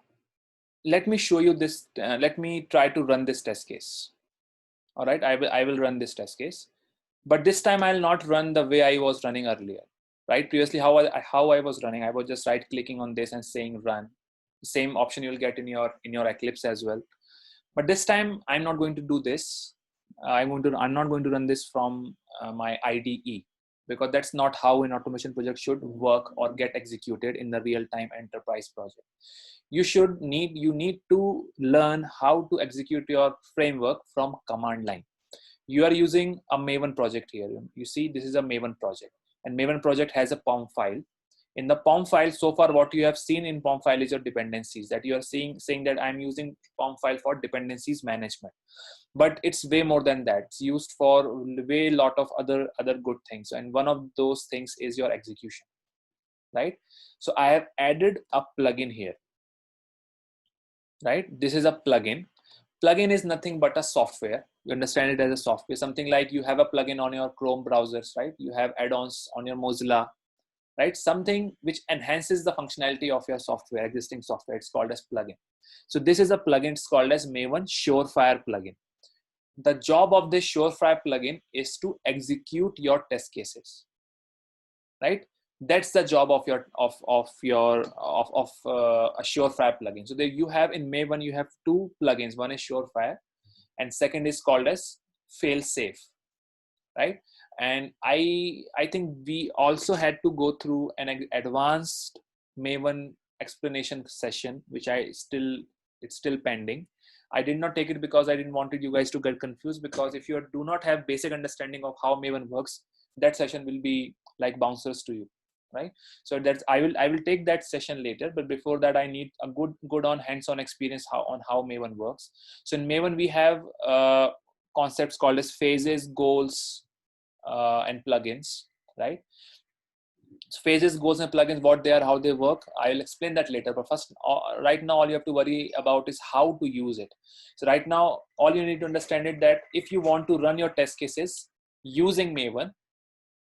let me show you this. Let me try to run this test case. All right, I will run this test case, but this time I'll not run the way I was running earlier. Right? Previously, how I was running, I was just right clicking on this and saying run. Same option you'll get in your Eclipse as well. But this time I'm not going to do this. I'm not going to run this from my IDE, because that's not how an automation project should work or get executed in the real-time enterprise project. You need to learn how to execute your framework from command line. You are using a Maven project here. You see, this is a Maven project, and Maven project has a POM file. In the POM file, so far what you have seen in POM file is your dependencies, that you are saying that I'm using POM file for dependencies management. But it's way more than that. It's used for way lot of other good things, and one of those things is your execution, right? So I have added a plugin here, right? This is a plugin. Plugin is nothing but a software. You understand it as a software, something like you have a plugin on your Chrome browsers, right? You have add-ons on your Mozilla, right? Something which enhances the functionality of your software, existing software. It's called as plugin. So this is a plugin. It's called as Maven Surefire plugin. The job of this Surefire plugin is to execute your test cases, right? That's the job of your a Surefire plugin. So there you have in Maven, you have two plugins. One is Surefire, and second is called as Failsafe, right? And I think we also had to go through an advanced Maven explanation session, which it's still pending. I did not take it because I didn't want you guys to get confused, because if you do not have basic understanding of how Maven works, that session will be like bouncers to you, right? So that's I will take that session later, but before that I need a good on hands-on experience on how Maven works. So in Maven we have concepts called as phases, goals, and plugins, right? So phases, goals, and plugins, what they are, how they work, I'll explain that later. But first, right now, all you have to worry about is how to use it. So right now, all you need to understand is that if you want to run your test cases using Maven,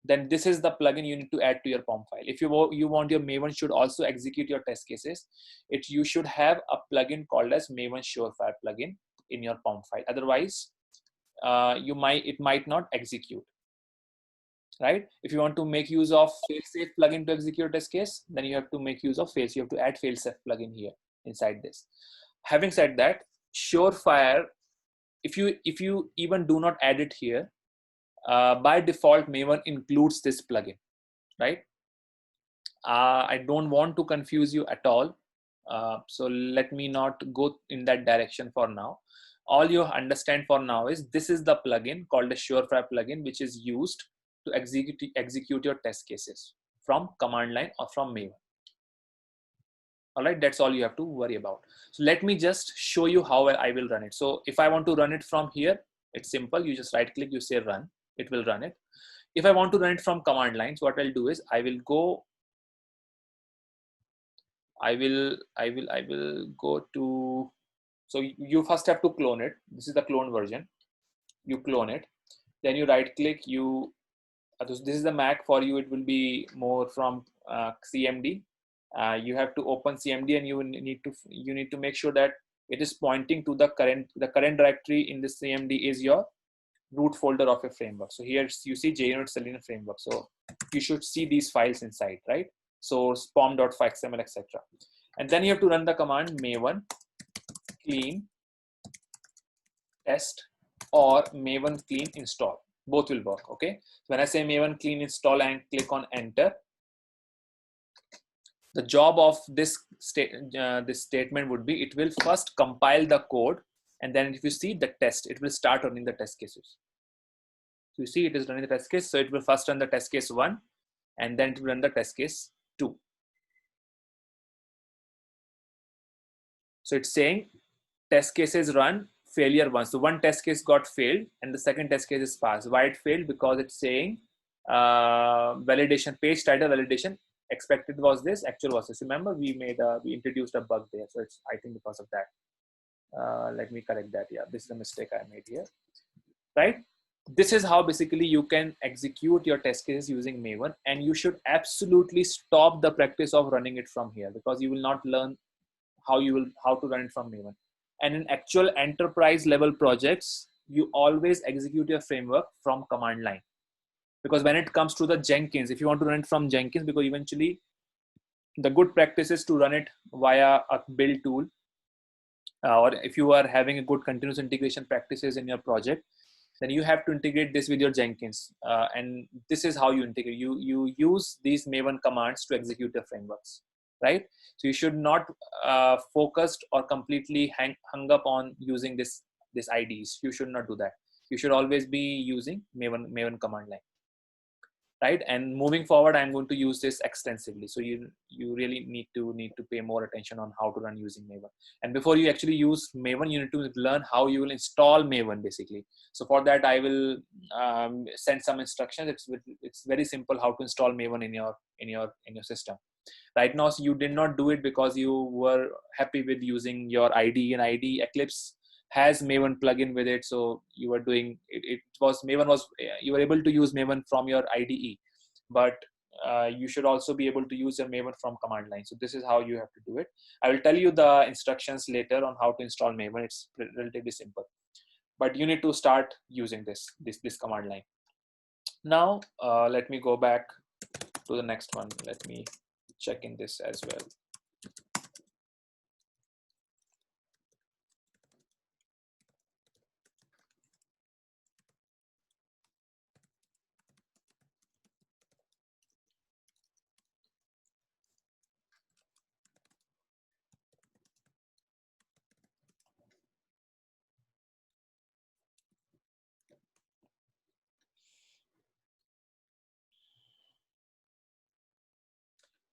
then this is the plugin you need to add to your POM file. If you want your Maven should also execute your test cases, you should have a plugin called as Maven Surefire plugin in your POM file. Otherwise, it might not execute. Right? If you want to make use of failsafe plugin to execute test case, then you have to make use of you have to add failsafe plugin here inside this. Having said that, Surefire, if you even do not add it here, by default Maven includes this plugin, right? I don't want to confuse you at all, so let me not go in that direction for now. All you understand for now is this is the plugin called a Surefire plugin, which is used to execute your test cases from command line or from Maven. All right, that's all you have to worry about. So let me just show you how I will run it. So if I want to run it from here, it's simple. You just right click, you say run, it will run it. If I want to run it from command lines, what I'll do is I will go to, so you first have to clone it. This is the clone version. You clone it, then you right click, this is the Mac. For you it will be more from CMD. You have to open CMD, and you need to make sure that it is pointing to the current directory in the CMD is your root folder of a framework. So here you see Junit Selenium framework. So you should see these files inside, right? Source, pom.xml, etc. And then you have to run the command maven clean test or maven clean install. Both will work. Okay. So when I say maven clean install and click on enter, the job of this statement would be it will first compile the code, and then if you see the test, it will start running the test cases. So you see it is running the test case. So it will first run the test case 1, and then it will run the test case 2. So it's saying test cases run failure 1. So one test case got failed and the second test case is passed. Why it failed? Because it's saying validation page title validation expected was this, actual was this. Remember we introduced a bug there. So it's, I think, because of that. Let me correct that. Yeah, this is a mistake I made here. Right? This is how basically you can execute your test cases using Maven, and you should absolutely stop the practice of running it from here, because you will not learn how to run it from Maven. And in actual enterprise level projects, you always execute your framework from command line, because when it comes to the Jenkins, if you want to run it from Jenkins, because eventually the good practice is to run it via a build tool, or if you are having a good continuous integration practices in your project, then you have to integrate this with your Jenkins, and this is how you integrate. You use these Maven commands to execute your frameworks, right? So you should not focused or completely hung up on using this IDs. You should not do that. You should always be using Maven command line, right? And moving forward, I'm going to use this extensively. So you really need to pay more attention on how to run using Maven. And before you actually use Maven, you need to learn how you will install Maven basically. So for that, I will send some instructions. It's very simple how to install Maven in your system. Right now, so you did not do it because you were happy with using your IDE, and IDE Eclipse has Maven plugin with it. So you were doing it. You were able to use Maven from your IDE, but you should also be able to use your Maven from command line. So this is how you have to do it. I will tell you the instructions later on how to install Maven. It's relatively simple, but you need to start using this command line. Now let me go back to the next one. Let me check in this as well.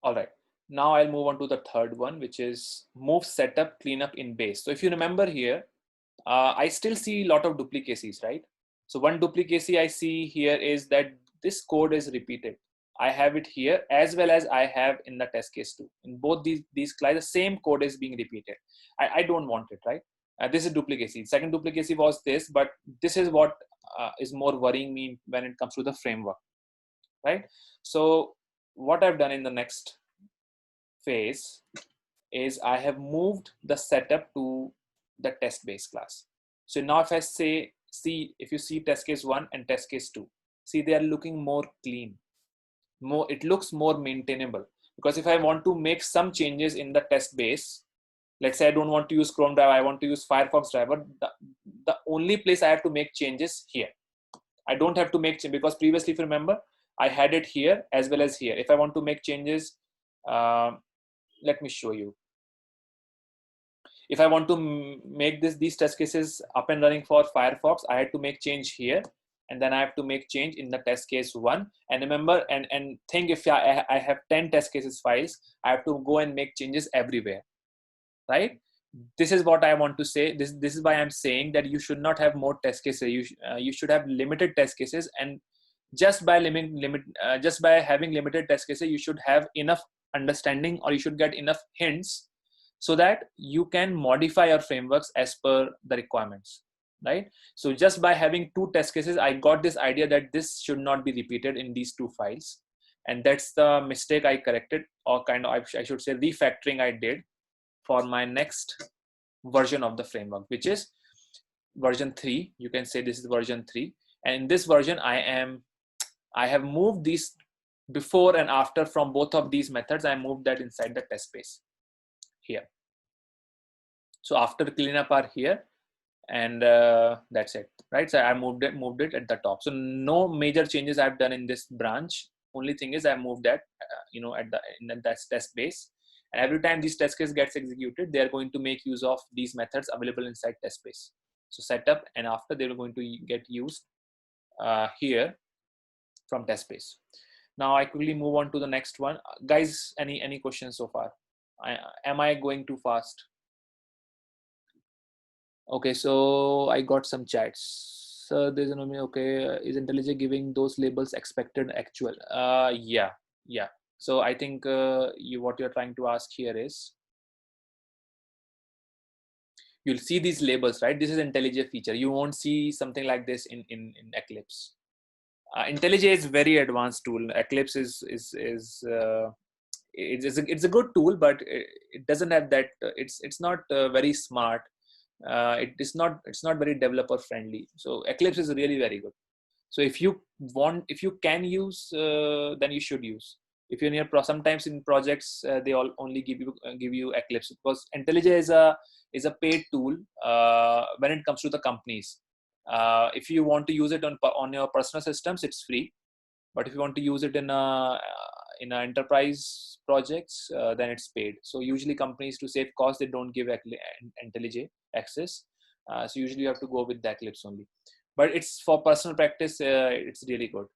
All right, now I'll move on to the third one, which is move setup cleanup in base. So if you remember here, I still see a lot of duplicacies, right? So one duplicacy I see here is that this code is repeated. I have it here as well as I have in the test case too. In both these classes, the same code is being repeated. I don't want it, right? This is duplicacy. Second duplicacy was this, but this is what is more worrying me when it comes to the framework, right? So what I've done in the next phase is I have moved the setup to the test base class. So now if I say, if you see test case 1 and test case 2, see they are looking more clean. It looks more maintainable, because if I want to make some changes in the test base, let's say I don't want to use Chrome driver, I want to use Firefox driver, the only place I have to make changes here. I don't have to make change, because previously, if you remember, I had it here as well as here. If I want to make changes, let me show you. If I want to make these test cases up and running for Firefox, I had to make change here, and then I have to make change in the test case 1. And remember, and think, if I have 10 test cases files, I have to go and make changes everywhere, right? This is what I want to say. This is why I'm saying that you should not have more test cases. You should have limited test cases, and just by just by having limited test cases, you should have enough understanding, or you should get enough hints, so that you can modify your frameworks as per the requirements, right? So just by having 2 test cases, I got this idea that this should not be repeated in these 2 files, and that's the mistake I corrected, or kind of I should say refactoring I did for my next version of the framework, which is version 3. You can say this is version 3, and in this version I have moved these before and after from both of these methods. I moved that inside the test space here. So after the cleanup are here, and that's it, right? So I moved it at the top. So no major changes I've done in this branch. Only thing is I moved that in the test base, and every time this test case gets executed, they are going to make use of these methods available inside test base. So setup, and after they are going to get used here from test base. Now I quickly move on to the next one. Guys, any questions so far? Am I going too fast? Okay, so I got some chats. So there's an okay. Is IntelliJ giving those labels expected actual? Yeah. So I think what you're trying to ask here is, you'll see these labels, right? This is IntelliJ feature. You won't see something like this in Eclipse. IntelliJ is very advanced tool. Eclipse it's a good tool, but it doesn't have that. It's not very smart. It's not very developer friendly. So Eclipse is really very good. So if you can use, then you should use. If you're near sometimes in projects, they all only give you Eclipse, because IntelliJ is a paid tool when it comes to the companies. If you want to use it on your personal systems, it's free. But if you want to use it in a enterprise projects, then it's paid. So usually companies, to save cost, they don't give IntelliJ access. So usually you have to go with the Eclipse only. But it's for personal practice. It's really good.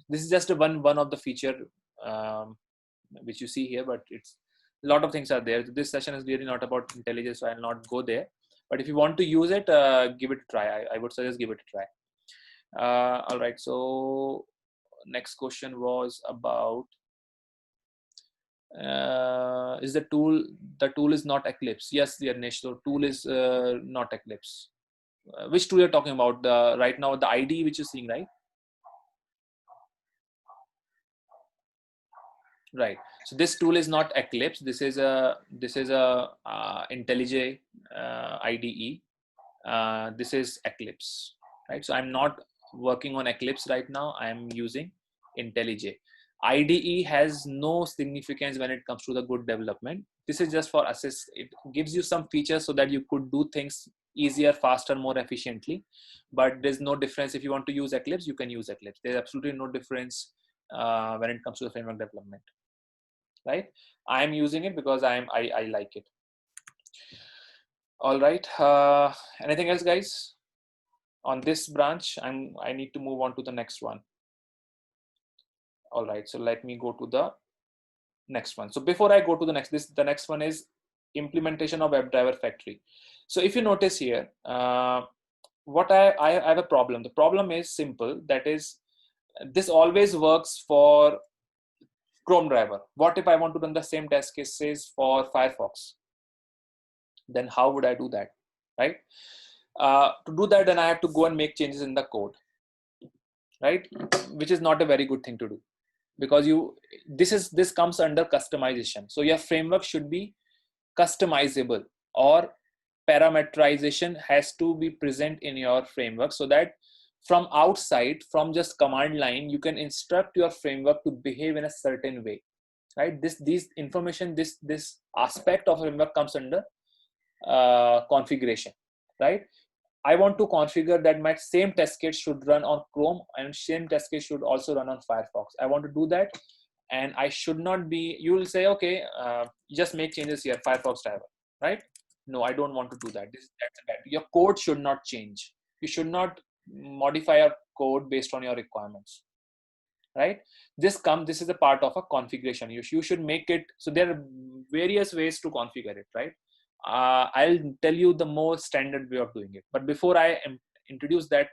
This is just one of the feature which you see here, but it's a lot of things are there. This session is really not about IntelliJ, so I'll not go there. But if you want to use it, give it a try. I would suggest give it a try. All right. So next question was about is the tool is not Eclipse? Yes, Yarnesh. So tool is not Eclipse. Which tool you're talking about? Right now the ID which you're seeing, right? Right. So this tool is not Eclipse. This is a IntelliJ IDE. This is Eclipse, right? So I'm not working on Eclipse right now. I'm using IntelliJ. IDE has no significance when it comes to the good development. This is just for assist. It gives you some features so that you could do things easier, faster, more efficiently. But there's no difference. If you want to use Eclipse, you can use Eclipse. There's absolutely no difference when it comes to the framework development, right? I'm using it because I like it. All right. Anything else, guys? On this branch, I need to move on to the next one. All right, so let me go to the next one. So before I go to the next one is implementation of WebDriver factory. So if you notice here, what I have a problem. The problem is simple. That is, this always works for Chrome driver. What if I want to run the same test cases for Firefox? Then how would I do that, right? To do that, then I have to go and make changes in the code, right? Which is not a very good thing to do, because this comes under customization. So your framework should be customizable, or parameterization has to be present in your framework, so that from outside, from just command line, you can instruct your framework to behave in a certain way, right? These information, this aspect of framework comes under configuration, right? I want to configure that my same test case should run on Chrome and same test case should also run on Firefox. I want to do that, and I should not be, you will say, okay, just make changes here, Firefox driver, right? No, I don't want to do that. That's bad. Your code should not change. You should not modify your code based on your requirements, right? This is a part of a configuration. You should make it, so there are various ways to configure it, right? I'll tell you the more standard way of doing it. But before I introduce that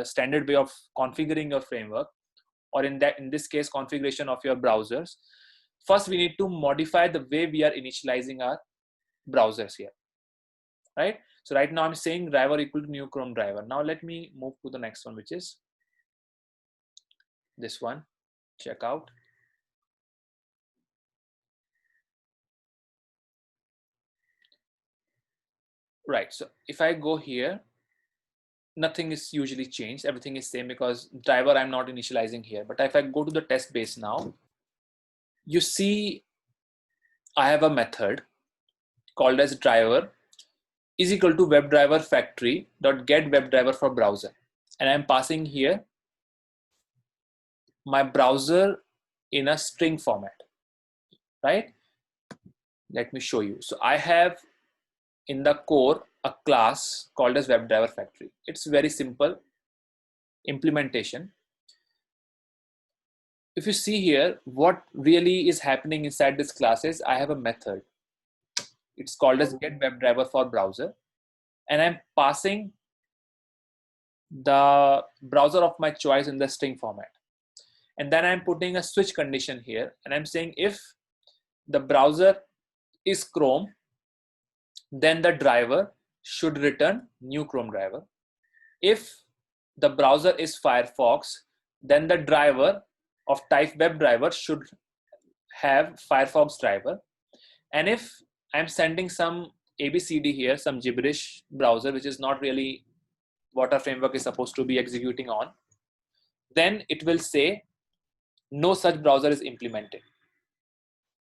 standard way of configuring your framework, or in this case, configuration of your browsers, first we need to modify the way we are initializing our browsers here, right? So right now I'm saying driver equal to new Chrome driver. Now let me move to the next one, which is this one. Check out. Right, so if I go here, nothing is usually changed. Everything is same because driver I'm not initializing here. But if I go to the test base now, you see I have a method called as driver is equal to WebDriver factory dot get WebDriver for browser, and I'm passing here my browser in a string format, right? Let me show you. So I have in the core a class called as WebDriver factory. It's very simple implementation. If you see here, what really is happening inside this class is I have a method. It's called as get WebDriver for browser, and I'm passing the browser of my choice in the string format. And then I'm putting a switch condition here, and I'm saying if the browser is Chrome, then the driver should return new Chrome driver. If the browser is Firefox, then the driver of type WebDriver should have Firefox driver. And if I'm sending some ABCD here, some gibberish browser, which is not really what our framework is supposed to be executing on, then it will say no such browser is implemented,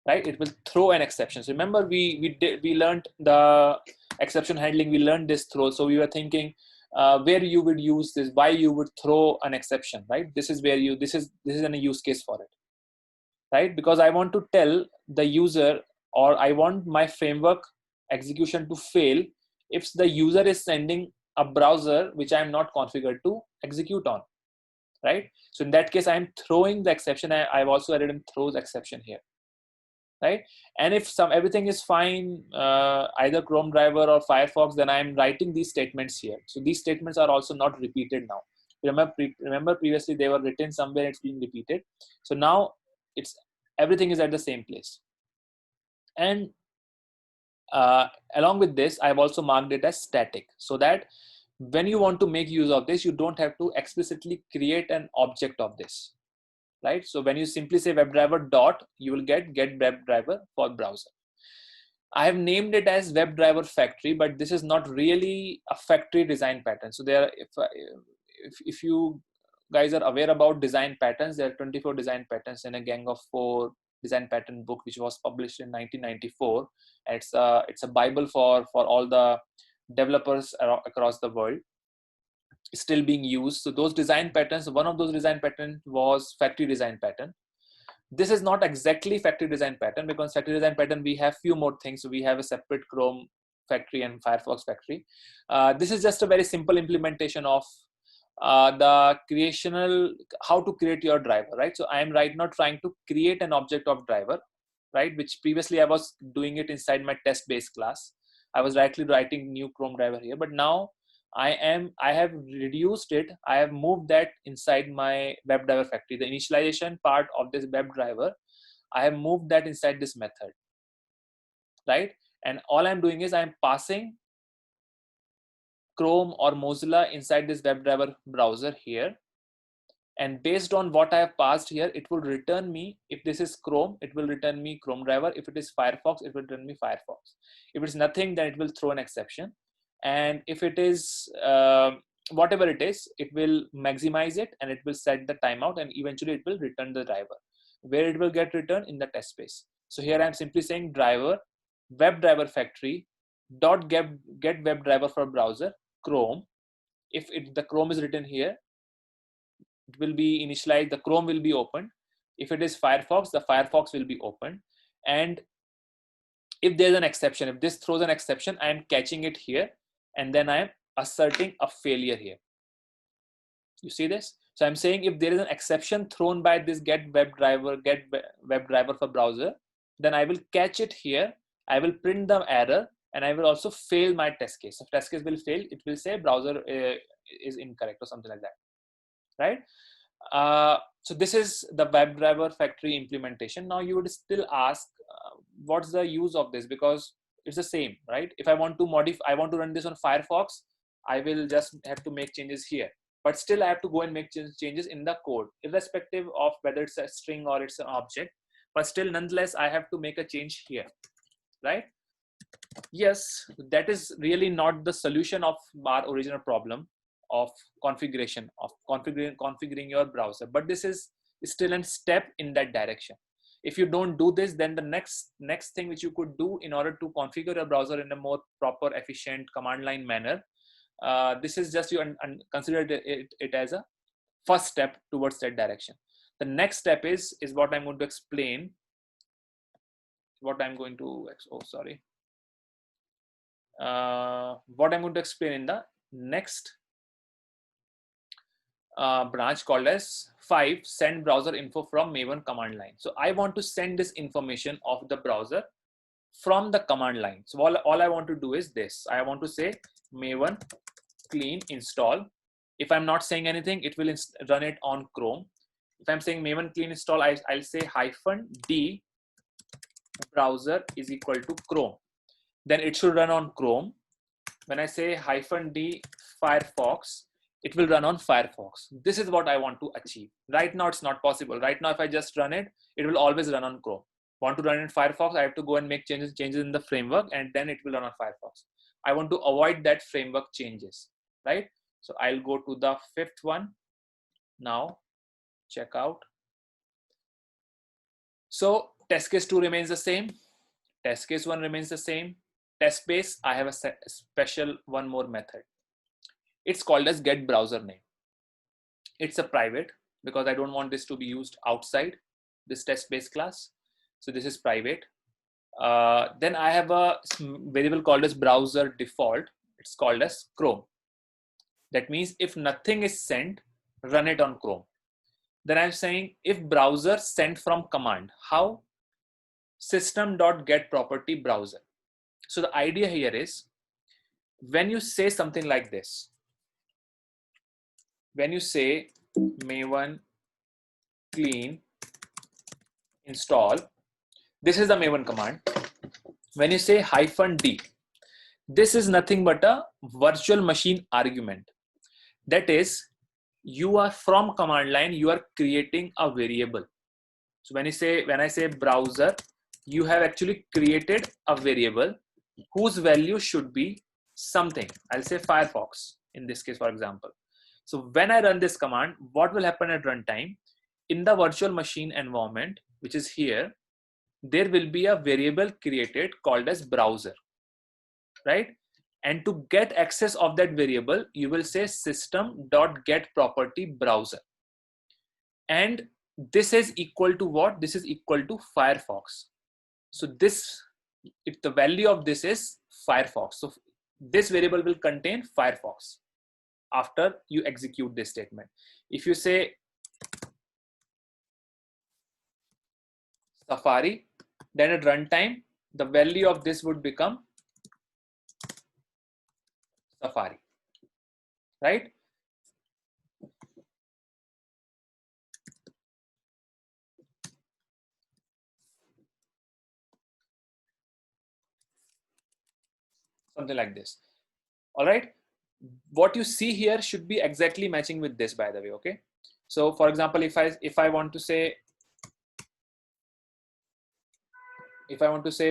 right? It will throw an exception. So remember, we learned the exception handling. We learned this throw. So we were thinking where you would use this, why you would throw an exception, right? This is where this is a use case for it, right? Because I want to tell the user, or I want my framework execution to fail if the user is sending a browser which I'm not configured to execute on, right? So in that case, I'm throwing the exception. I've also added in throws exception here, right? And if everything is fine, either Chrome driver or Firefox, then I'm writing these statements here. So these statements are also not repeated now. Remember previously they were written somewhere, it's being repeated. So now everything is at the same place. And along with this, I've also marked it as static, so that when you want to make use of this, you don't have to explicitly create an object of this, right? So when you simply say WebDriver dot, you will get WebDriver for browser. I have named it as WebDriver factory, but this is not really a factory design pattern. So there, if you guys are aware about design patterns, there are 24 design patterns in a Gang of 4 design pattern book, which was published in 1994. It's a Bible for all the developers across the world. It's still being used. So those design patterns, one of those design patterns was factory design pattern. This is not exactly factory design pattern, because factory design pattern, we have few more things. So we have a separate Chrome factory and Firefox factory. This is just a very simple implementation of the how to create your driver, right? So I am right now trying to create an object of driver, right? Which previously I was doing it inside my test base class. I was writing new Chrome driver here, but now I have reduced it. I have moved that inside my WebDriver factory. The initialization part of this WebDriver, I have moved that inside this method, right? And all I'm doing is I'm passing Chrome or Mozilla inside this WebDriver browser here. And based on what I have passed here, it will return me, if this is Chrome, it will return me Chrome driver. If it is Firefox, it will return me Firefox. If it's nothing, then it will throw an exception. And if it is whatever it is, it will maximize it and it will set the timeout, and eventually it will return the driver. Where it will get returned? In the test space. So here I'm simply saying driver, WebDriver factory dot get WebDriver for browser Chrome. If the Chrome is written here, it will be initialized, the Chrome will be opened. If it is Firefox, the Firefox will be opened. And if there's an exception, if this throws an exception, I am catching it here, and then I am asserting a failure here. You see this? So I'm saying if there is an exception thrown by this get WebDriver for browser, then I will catch it here. I will print the error, and I will also fail my test case. If test case will fail, it will say browser is incorrect or something like that, right? So this is the WebDriver factory implementation. Now you would still ask, what's the use of this? Because it's the same, right? If I want to modify, I want to run this on Firefox, I will just have to make changes here. But still I have to go and make changes in the code, irrespective of whether it's a string or it's an object. But still, nonetheless, I have to make a change here, right? Yes, that is really not the solution of our original problem of configuration, of configuring your browser, but this is still a step in that direction. If you don't do this, then the next thing which you could do in order to configure a browser in a more proper, efficient command line manner, this is just you consider it as a first step towards that direction. The next step is what I'm going to explain. What I'm going to what I'm going to explain in the next branch, called as 5 send browser info from Maven command line. So I want to send this information of the browser from the command line. So all I want to do is this. I want to say Maven clean install. If I'm not saying anything, it will run it on Chrome. If I'm saying Maven clean install, I'll say -d browser is equal to Chrome. Then it should run on Chrome. When I say -d Firefox, it will run on Firefox. This is what I want to achieve. Right now, it's not possible. Right now, if I just run it, it will always run on Chrome. Want to run in Firefox, I have to go and make changes in the framework, and then it will run on Firefox. I want to avoid that framework changes, right? So I'll go to the 5th one. Now, check out. So test case 2 remains the same. Test case 1 remains the same. Test space, I have a special one more method. It's called as get browser name. It's a private because I don't want this to be used outside this test space class. So this is private. Then I have a variable called as browser default. It's called as Chrome. That means if nothing is sent, run it on Chrome. Then I'm saying if browser sent from command, how? System.getProperty browser. So the idea here is when you say something like this, when you say Maven clean install, this is the Maven command. When you say -d, this is nothing but a virtual machine argument. That is, you are from command line, you are creating a variable. So when I say browser, you have actually created a variable whose value should be something. I'll say Firefox in this case, for example. So when I run this command, what will happen at runtime? In the virtual machine environment, which is here, there will be a variable created called as browser, right? And to get access of that variable, you will say system.getProperty browser. And this is equal to what? This is equal to Firefox. So this, if the value of this is Firefox, so this variable will contain Firefox after you execute this statement. If you say Safari, then at runtime, the value of this would become Safari. right? Something like this. All right. What you see here should be exactly matching with this, by the way. Okay. So for example, if I want to say,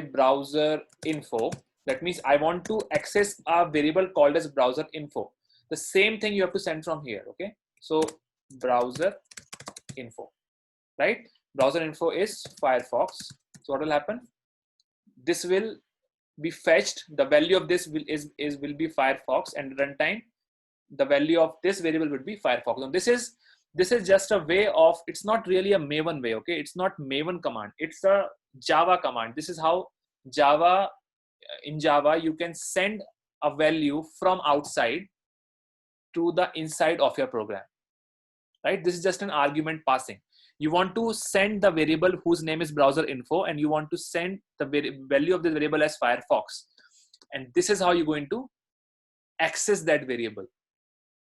browser info, that means I want to access a variable called as browser info. The same thing you have to send from here. Okay. So browser info, right? Browser info is Firefox. So what will happen? This will be fetched. The value of this will be Firefox, and runtime, the value of this variable would be Firefox. And this is just a way of, it's not really a Maven way. Okay, it's not Maven command, it's a Java command. This is how Java, in Java you can send a value from outside to the inside of your program, right? This is just an argument passing. You want to send the variable whose name is browser info, and you want to send the value of the variable as Firefox, and this is how you're going to access that variable,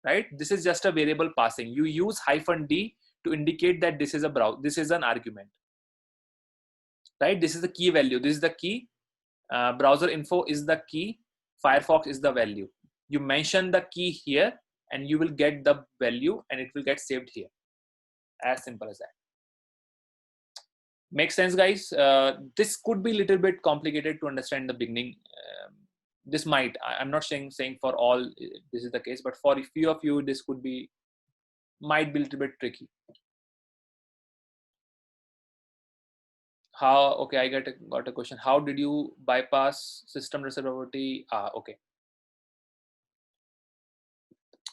right? This is just a variable passing. You use -d to indicate that this is this is an argument, right? This is the key value. This is the key. Browser info is the key. Firefox is the value. You mention the key here, and you will get the value, and it will get saved here. As simple as that. Makes sense, guys? This could be a little bit complicated to understand in the beginning. This might, I'm not saying for all this is the case, but for a few of you, this might be a little bit tricky. How? Okay, I got a question. How did you bypass system reservability? Okay.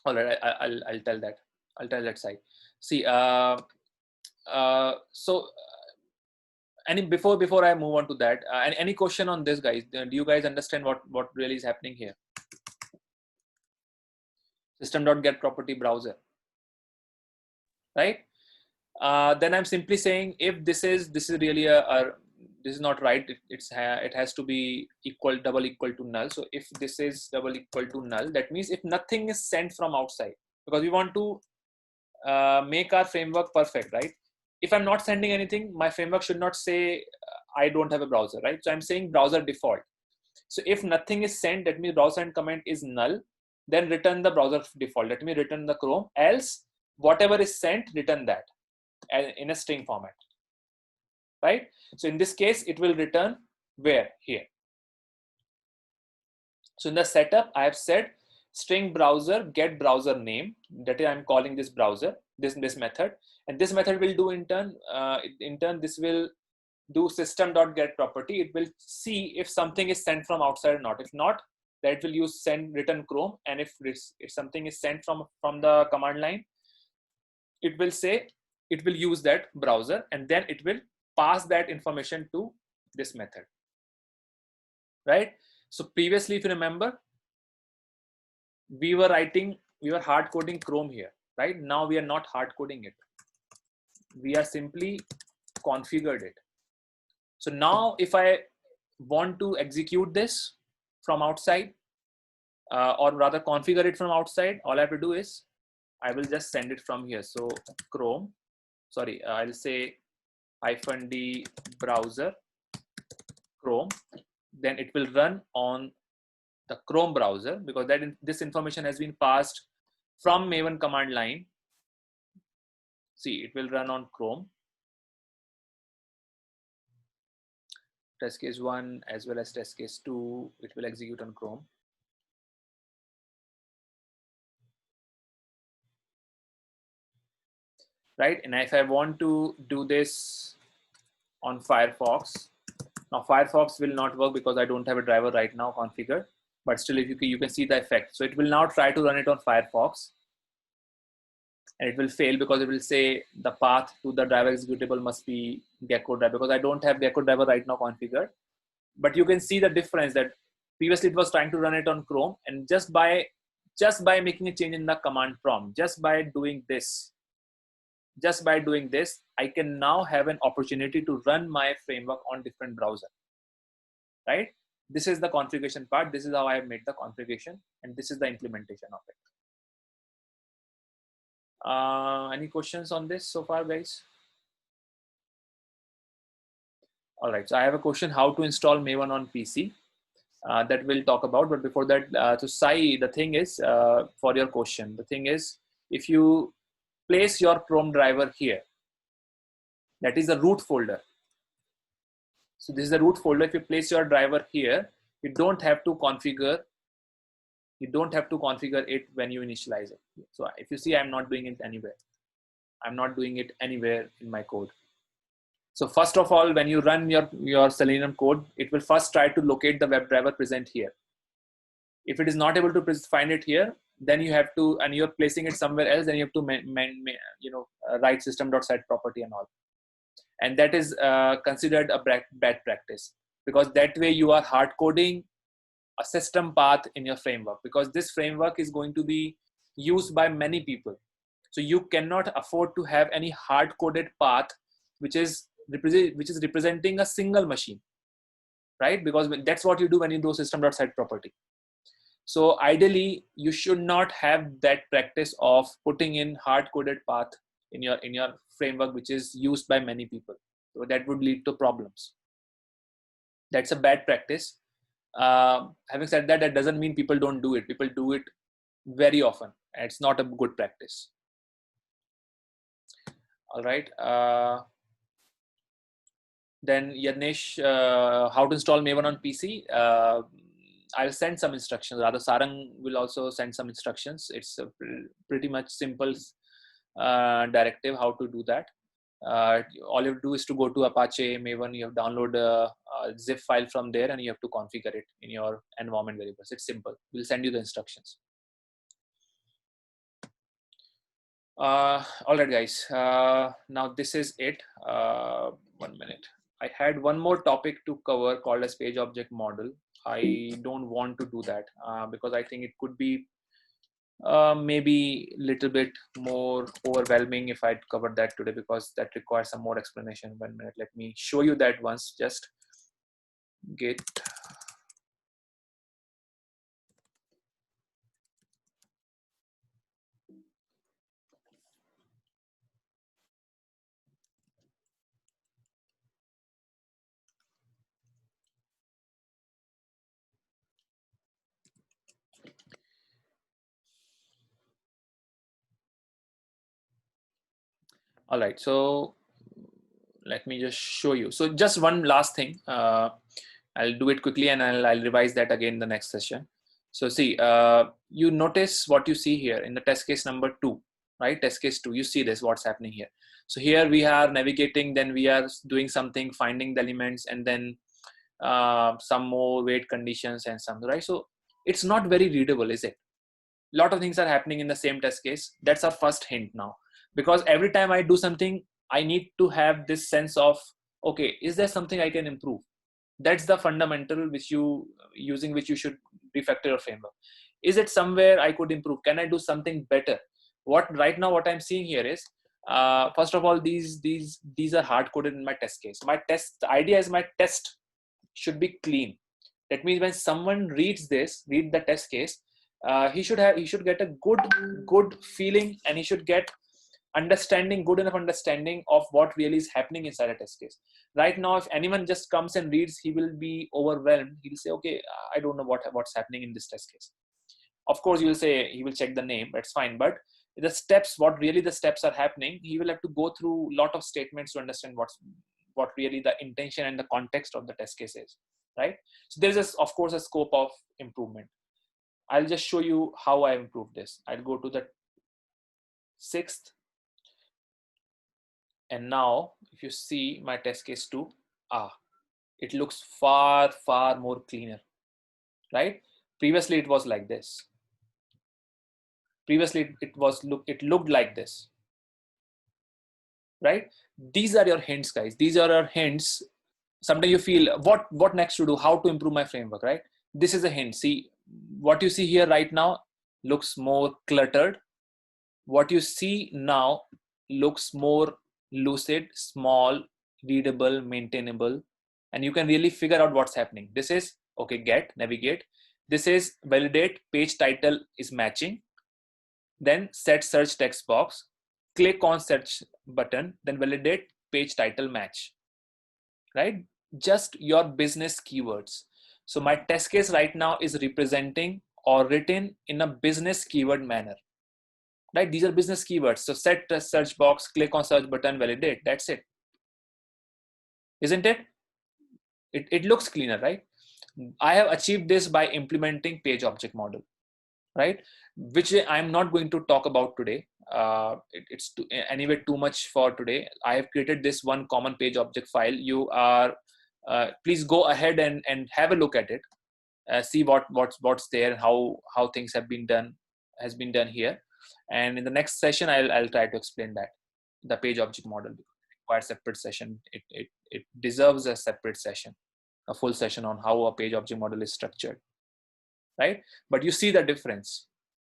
All right, I'll tell that. I'll tell that side. See, so before I move on to that, any question on this, guys? Do you guys understand what really is happening here? System.get property browser, right? Then I'm simply saying, if this is really this is not right, it has to be double equal to null. So if this is double equal to null, that means if nothing is sent from outside, because we want to make our framework perfect, right? If I'm not sending anything, my framework should not say I don't have a browser, right? So I'm saying browser default. So if nothing is sent, that means browser end comment is null. Then return the browser default. Let me return the Chrome. Else, whatever is sent, return that in a string format, right? So in this case, it will return where? Here. So in the setup, I have said string browser get browser name. That is, I'm calling this browser, this method, and this method will do in turn. This will do system.get property. It will see if something is sent from outside or not. If not, that will use send return Chrome. And if something is sent from the command line, it will say, it will use that browser, and then it will pass that information to this method, right? So previously, if you remember, we were hard coding Chrome here, right? Now we are not hard coding it. We are simply configured it. So now if I want to execute this from outside, or rather configure it from outside, all I have to do is I will just send it from here. So Chrome, sorry, I'll say -d browser Chrome, then it will run on the Chrome browser, because this information has been passed from Maven command line. See, it will run on Chrome. Test case 1 as well as test case 2, it will execute on Chrome. Right, and if I want to do this on Firefox, now Firefox will not work because I don't have a driver right now configured, but still if you can see the effect. So it will now try to run it on Firefox, and it will fail because it will say the path to the driver executable must be Gecko driver, because I don't have Gecko driver right now configured. But you can see the difference that previously it was trying to run it on Chrome, and just by making a change in the command prompt, just by doing this, I can now have an opportunity to run my framework on different browser, right? This is the configuration part. This is how I have made the configuration, and this is the implementation of it. Any questions on this so far, guys? All right, so I have a question: how to install Maven on PC? That we'll talk about. But before that, to Sai, the thing is, for your question, the thing is, if you place your Chrome driver here, that is the root folder. So this is the root folder. If you place your driver here, you don't have to configure. You don't have to configure it when you initialize it. So if you see, I'm not doing it anywhere. I'm not doing it anywhere in my code. So first of all, when you run your Selenium code, it will first try to locate the WebDriver present here. If it is not able to find it here, then you have to, and you're placing it somewhere else, then you have to write system.set property and all. And that is considered a bad practice, because that way you are hard coding a system path in your framework, because this framework is going to be used by many people. So you cannot afford to have any hard coded path which is representing a single machine, right? Because that's what you do when you do system.set property. So ideally, you should not have that practice of putting in hard-coded path in your framework, which is used by many people. So that would lead to problems. That's a bad practice. Having said that, that doesn't mean people don't do it. People do it very often. And it's not a good practice. All right. Then Yadnesh, how to install Maven on PC? I'll send some instructions. Rather, Sarang will also send some instructions. It's a pretty much simple directive how to do that. All you have to do is to go to Apache Maven. You have to download a zip file from there, and you have to configure it in your environment variables. It's simple. We'll send you the instructions. All right, guys. Now this is it. 1 minute. I had one more topic to cover called as page object model. I don't want to do that because I think it could be maybe a little bit more overwhelming if I'd covered that today, because that requires some more explanation. 1 minute. Let me show you that once. Just git. All right, so let me just show you. So just one last thing. I'll do it quickly, and I'll revise that again in the next session. So see, you notice what you see here in the test case number 2, right? Test case 2, you see this, what's happening here. So here we are navigating, then we are doing something, finding the elements, and then some more wait conditions and some, right? So it's not very readable, is it? A lot of things are happening in the same test case. That's our first hint now, because every time I do something, I need to have this sense of, okay, is there something I can improve? That's the fundamental which you should refactor your framework. Is it somewhere I could improve? Can I do something better? What right now what I'm seeing here is, first of all, these are hard coded in my test case. The idea is my test should be clean. That means when someone read the test case, he should get a good feeling, and he should get good enough understanding of what really is happening inside a test case. Right now, if anyone just comes and reads, he will be overwhelmed. He'll say, okay, I don't know what's happening in this test case. Of course, you'll say he will check the name, that's fine. But the steps, what really the steps are happening, he will have to go through a lot of statements to understand what really the intention and the context of the test case is, right? So there's of course a scope of improvement. I'll just show you how I improved this. I'll go to the 6th. And now if you see my test case 2, it looks far more cleaner, right? Previously it was like this. Previously it looked like this, right? These are your hints, guys. These are your hints. Sometimes you feel what next to do, how to improve my framework, right? This is a hint. See, what you see here right now looks more cluttered. What you see now looks more lucid, small, readable, maintainable, and you can really figure out what's happening. This is okay, get, navigate. This is validate, page title is matching. Then set search text box. click on search button, then validate page title match, right? Just your business keywords. So my test case right now is representing or written in a business keyword manner, right? These are business keywords. So set the search box, click on search button, validate. That's it. Isn't it? It looks cleaner, right? I have achieved this by implementing page object model, right? Which I'm not going to talk about today. It's anyway too much for today. I have created this one common page object file. You are please go ahead and have a look at it. See what's there and how things has been done here. And in the next session, I'll try to explain that the page object model. It requires a separate session. It deserves a separate session, a full session on how a page object model is structured, right? But you see the difference.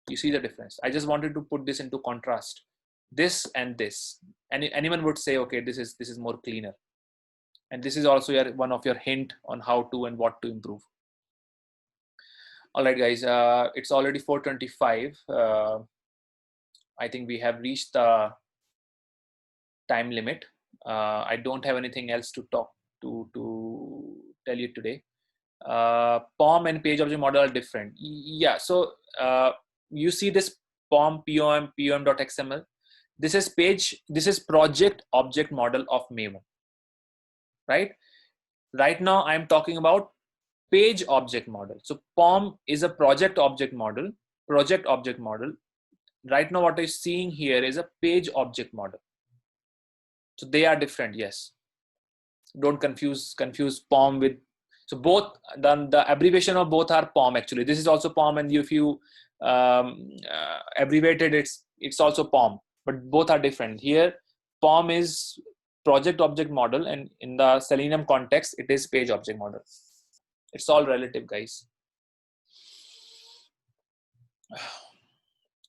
You see the difference. I just wanted to put this into contrast, this and this. And anyone would say, okay, this is more cleaner. And this is also one of your hint on how to and what to improve. All right, guys, it's already 4:25. I think we have reached the time limit. I don't have anything else to tell you today. POM and page object model are different. Yeah, so you see this POM, pom.xml. This is project object model of Maven, right? Right now I'm talking about page object model. So POM is a project object model. Right now what I'm seeing here is a page object model. So they are different, yes. Don't confuse POM with, so both, the abbreviation of both are POM actually. This is also POM, and if you abbreviate it, it's also POM, but both are different. Here POM is project object model, and in the Selenium context it is page object model. It's all relative, guys.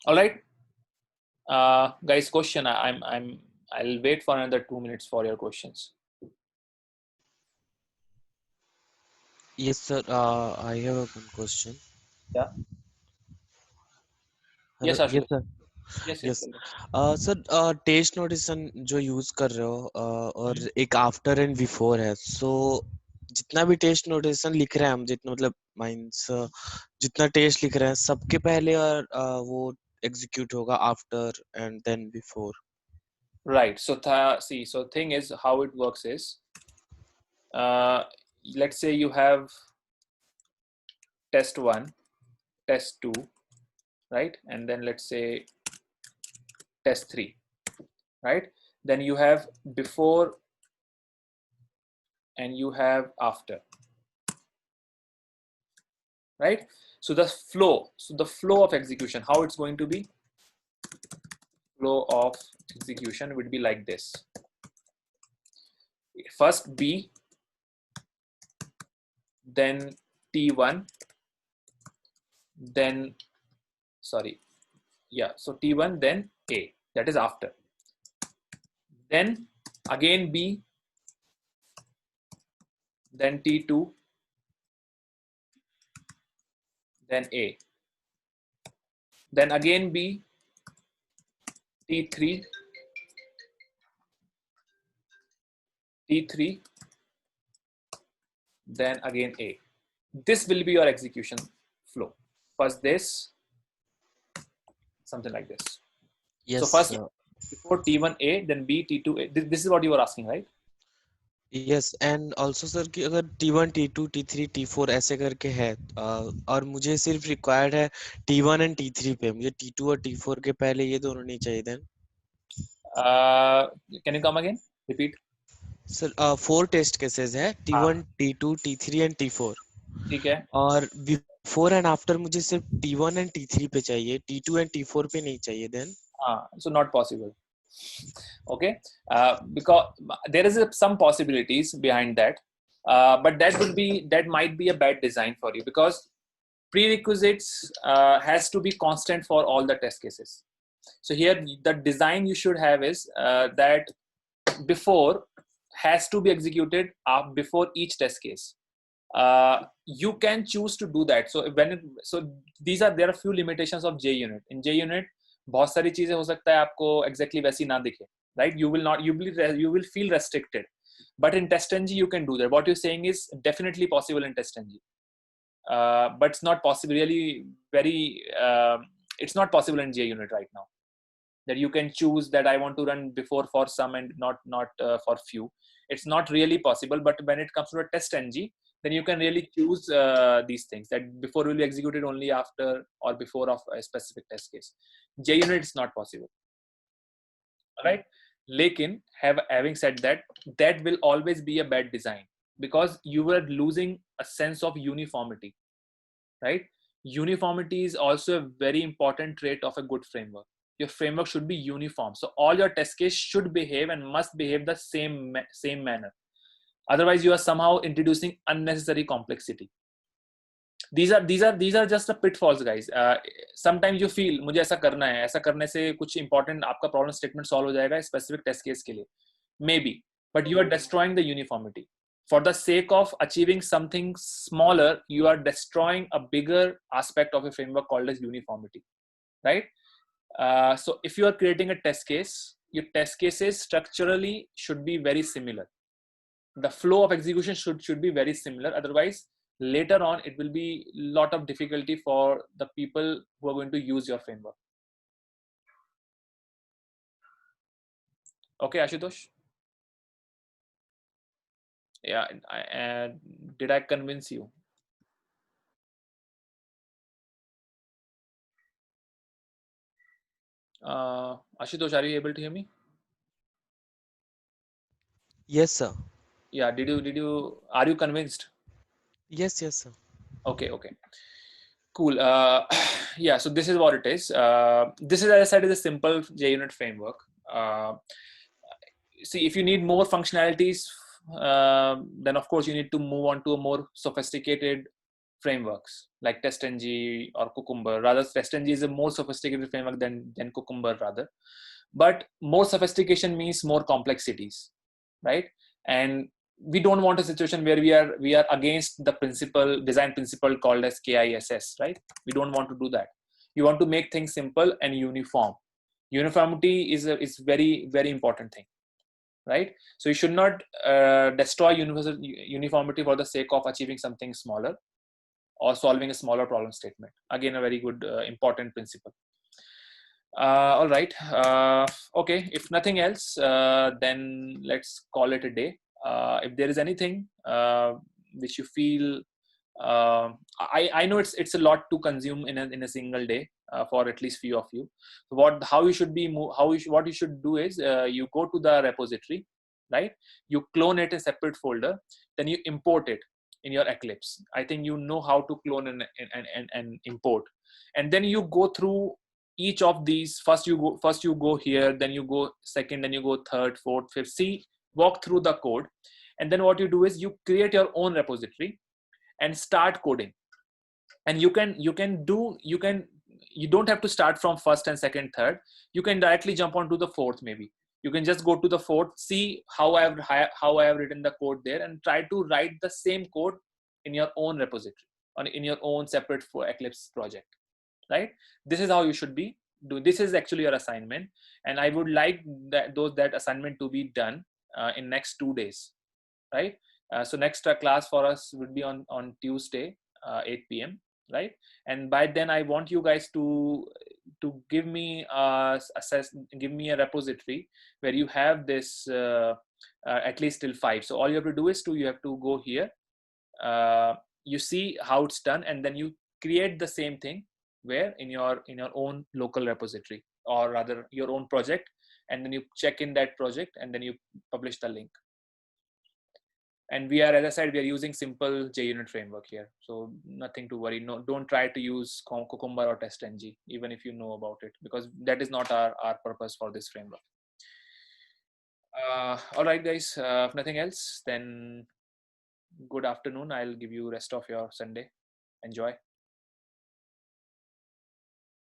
All right, guys, question. I'll wait for another 2 minutes for your questions. Yes, sir. I have one question. Yeah. Hello. Yes, Yes, Ashutosh. sir. Yes, Yes. tell me. Sir test notation जो use कर रहे हो और एक after and before है, सो जितना भी test notification लिख रहे हैं हम, जितना मतलब माइंस जितना टेस्ट लिख रहे हैं सबके पहले और वो एग्जीक्यूट होगा after and then before. Right. So so thing is, how it works is, let's say you have test 1, test 2, right? And then let's say test 3, right? Then you have before and you have after, right? So the flow of execution, how it's going to be, flow of execution would be like this. First B, then T1, then sorry, yeah, so T1, then A, that is after. Then again B, then T2, then A, then again B, T3, T3, then again A. This will be your execution flow. First this, something like this. Yes, so first before T1A, then B, T2A. This is what you were asking, right? Yes and also sir कि अगर T1 T2 T3 T4 ऐसे करके है और मुझे सिर्फ required है T1 and T3 पे, मुझे T2 और T4 के पहले ये दोनों नहीं चाहिए देन. Can you come again? Repeat. Sir 4 test cases है T1 T2 T3 and T4. ठीक है. और बिफोर एंड आफ्टर मुझे सिर्फ T1 एंड T3 पे चाहिए, T2 एंड T4 पे नहीं चाहिए then. So not possible. Okay, because there is some possibilities behind that, but that might be a bad design for you, because prerequisites has to be constant for all the test cases. So here the design you should have is that before has to be executed before each test case. You can choose to do that. So there are few limitations of JUnit. In JUnit, बहुत सारी चीजें हो सकता है आपको exactly वैसी ना दिखे, right? You will feel restricted, but in TestNG you can do that. What you're saying is definitely possible in TestNG, but it's not possible really very. It's not possible in JUnit right now, that you can choose that I want to run before for some and not for few. It's not really possible. But when it comes to a TestNG, then you can really choose these things, that before will be executed only after or before of a specific test case. JUnit is not possible, right? Lekin, having said that, that will always be a bad design, because you were losing a sense of uniformity, right? Uniformity is also a very important trait of a good framework. Your framework should be uniform, so all your test case should behave and must behave the same manner. Otherwise you are somehow introducing unnecessary complexity. These are just the pitfalls, guys. Sometimes you feel मुझे ऐसा करना है, ऐसा करने से कुछ important आपका problem statement solve हो जाएगा specific test case के लिए, maybe, but you are destroying the uniformity. For the sake of achieving something smaller, you are destroying a bigger aspect of a framework called as uniformity, right? So if you are creating a test case, your test cases structurally should be very similar. The flow of execution should be very similar. Otherwise, later on it will be a lot of difficulty for the people who are going to use your framework. Okay, Ashutosh? Yeah, did I convince you? Ashutosh, are you able to hear me? Yes, sir. Yeah, are you convinced? Yes, sir. Okay, cool. Yeah, so this is what it is. This is, as I said, is a simple JUnit framework. See, if you need more functionalities, then of course you need to move on to a more sophisticated frameworks like TestNG or Cucumber. Rather, TestNG is a more sophisticated framework than Cucumber, rather. But more sophistication means more complexities, right? And we don't want a situation where we are against the design principle called as KISS, right? We don't want to do that. You want to make things simple and uniform. Uniformity is very, very important thing, right? So you should not destroy uniformity for the sake of achieving something smaller or solving a smaller problem statement. Again, a very good important principle. All right. Okay, if nothing else, then let's call it a day. If there is anything which you feel, I know it's a lot to consume in a single day for at least few of you. So what you should do is you go to the repository, right? You clone it in a separate folder, then you import it in your Eclipse. I think you know how to clone and import, and then you go through each of these. First you go here, then you go second, then you go third, fourth, fifth. Walk through the code, and then what you do is you create your own repository and start coding. And you don't have to start from first and second, third. You can directly jump onto the fourth. Maybe you can just go to the fourth, see how I have written the code there, and try to write the same code in your own repository or in your own separate for Eclipse project, right? This is how you should be do. This is actually your assignment, and I would like that assignment to be done in next 2 days, right? So next class for us would be on Tuesday, 8 p.m, right? And by then I want you guys to give me give me a repository where you have this at least till 5. So all you have to do is you have to go here, you see how it's done, and then you create the same thing where in your own local repository, or rather your own project, and then you check in that project and then you publish the link. And we are, as I said, we are using simple JUnit framework here, so nothing to worry. No, don't try to use Cucumber or TestNG, even if you know about it, because that is not our purpose for this framework. All right, guys. If nothing else, then good afternoon. I'll give you rest of your Sunday. Enjoy.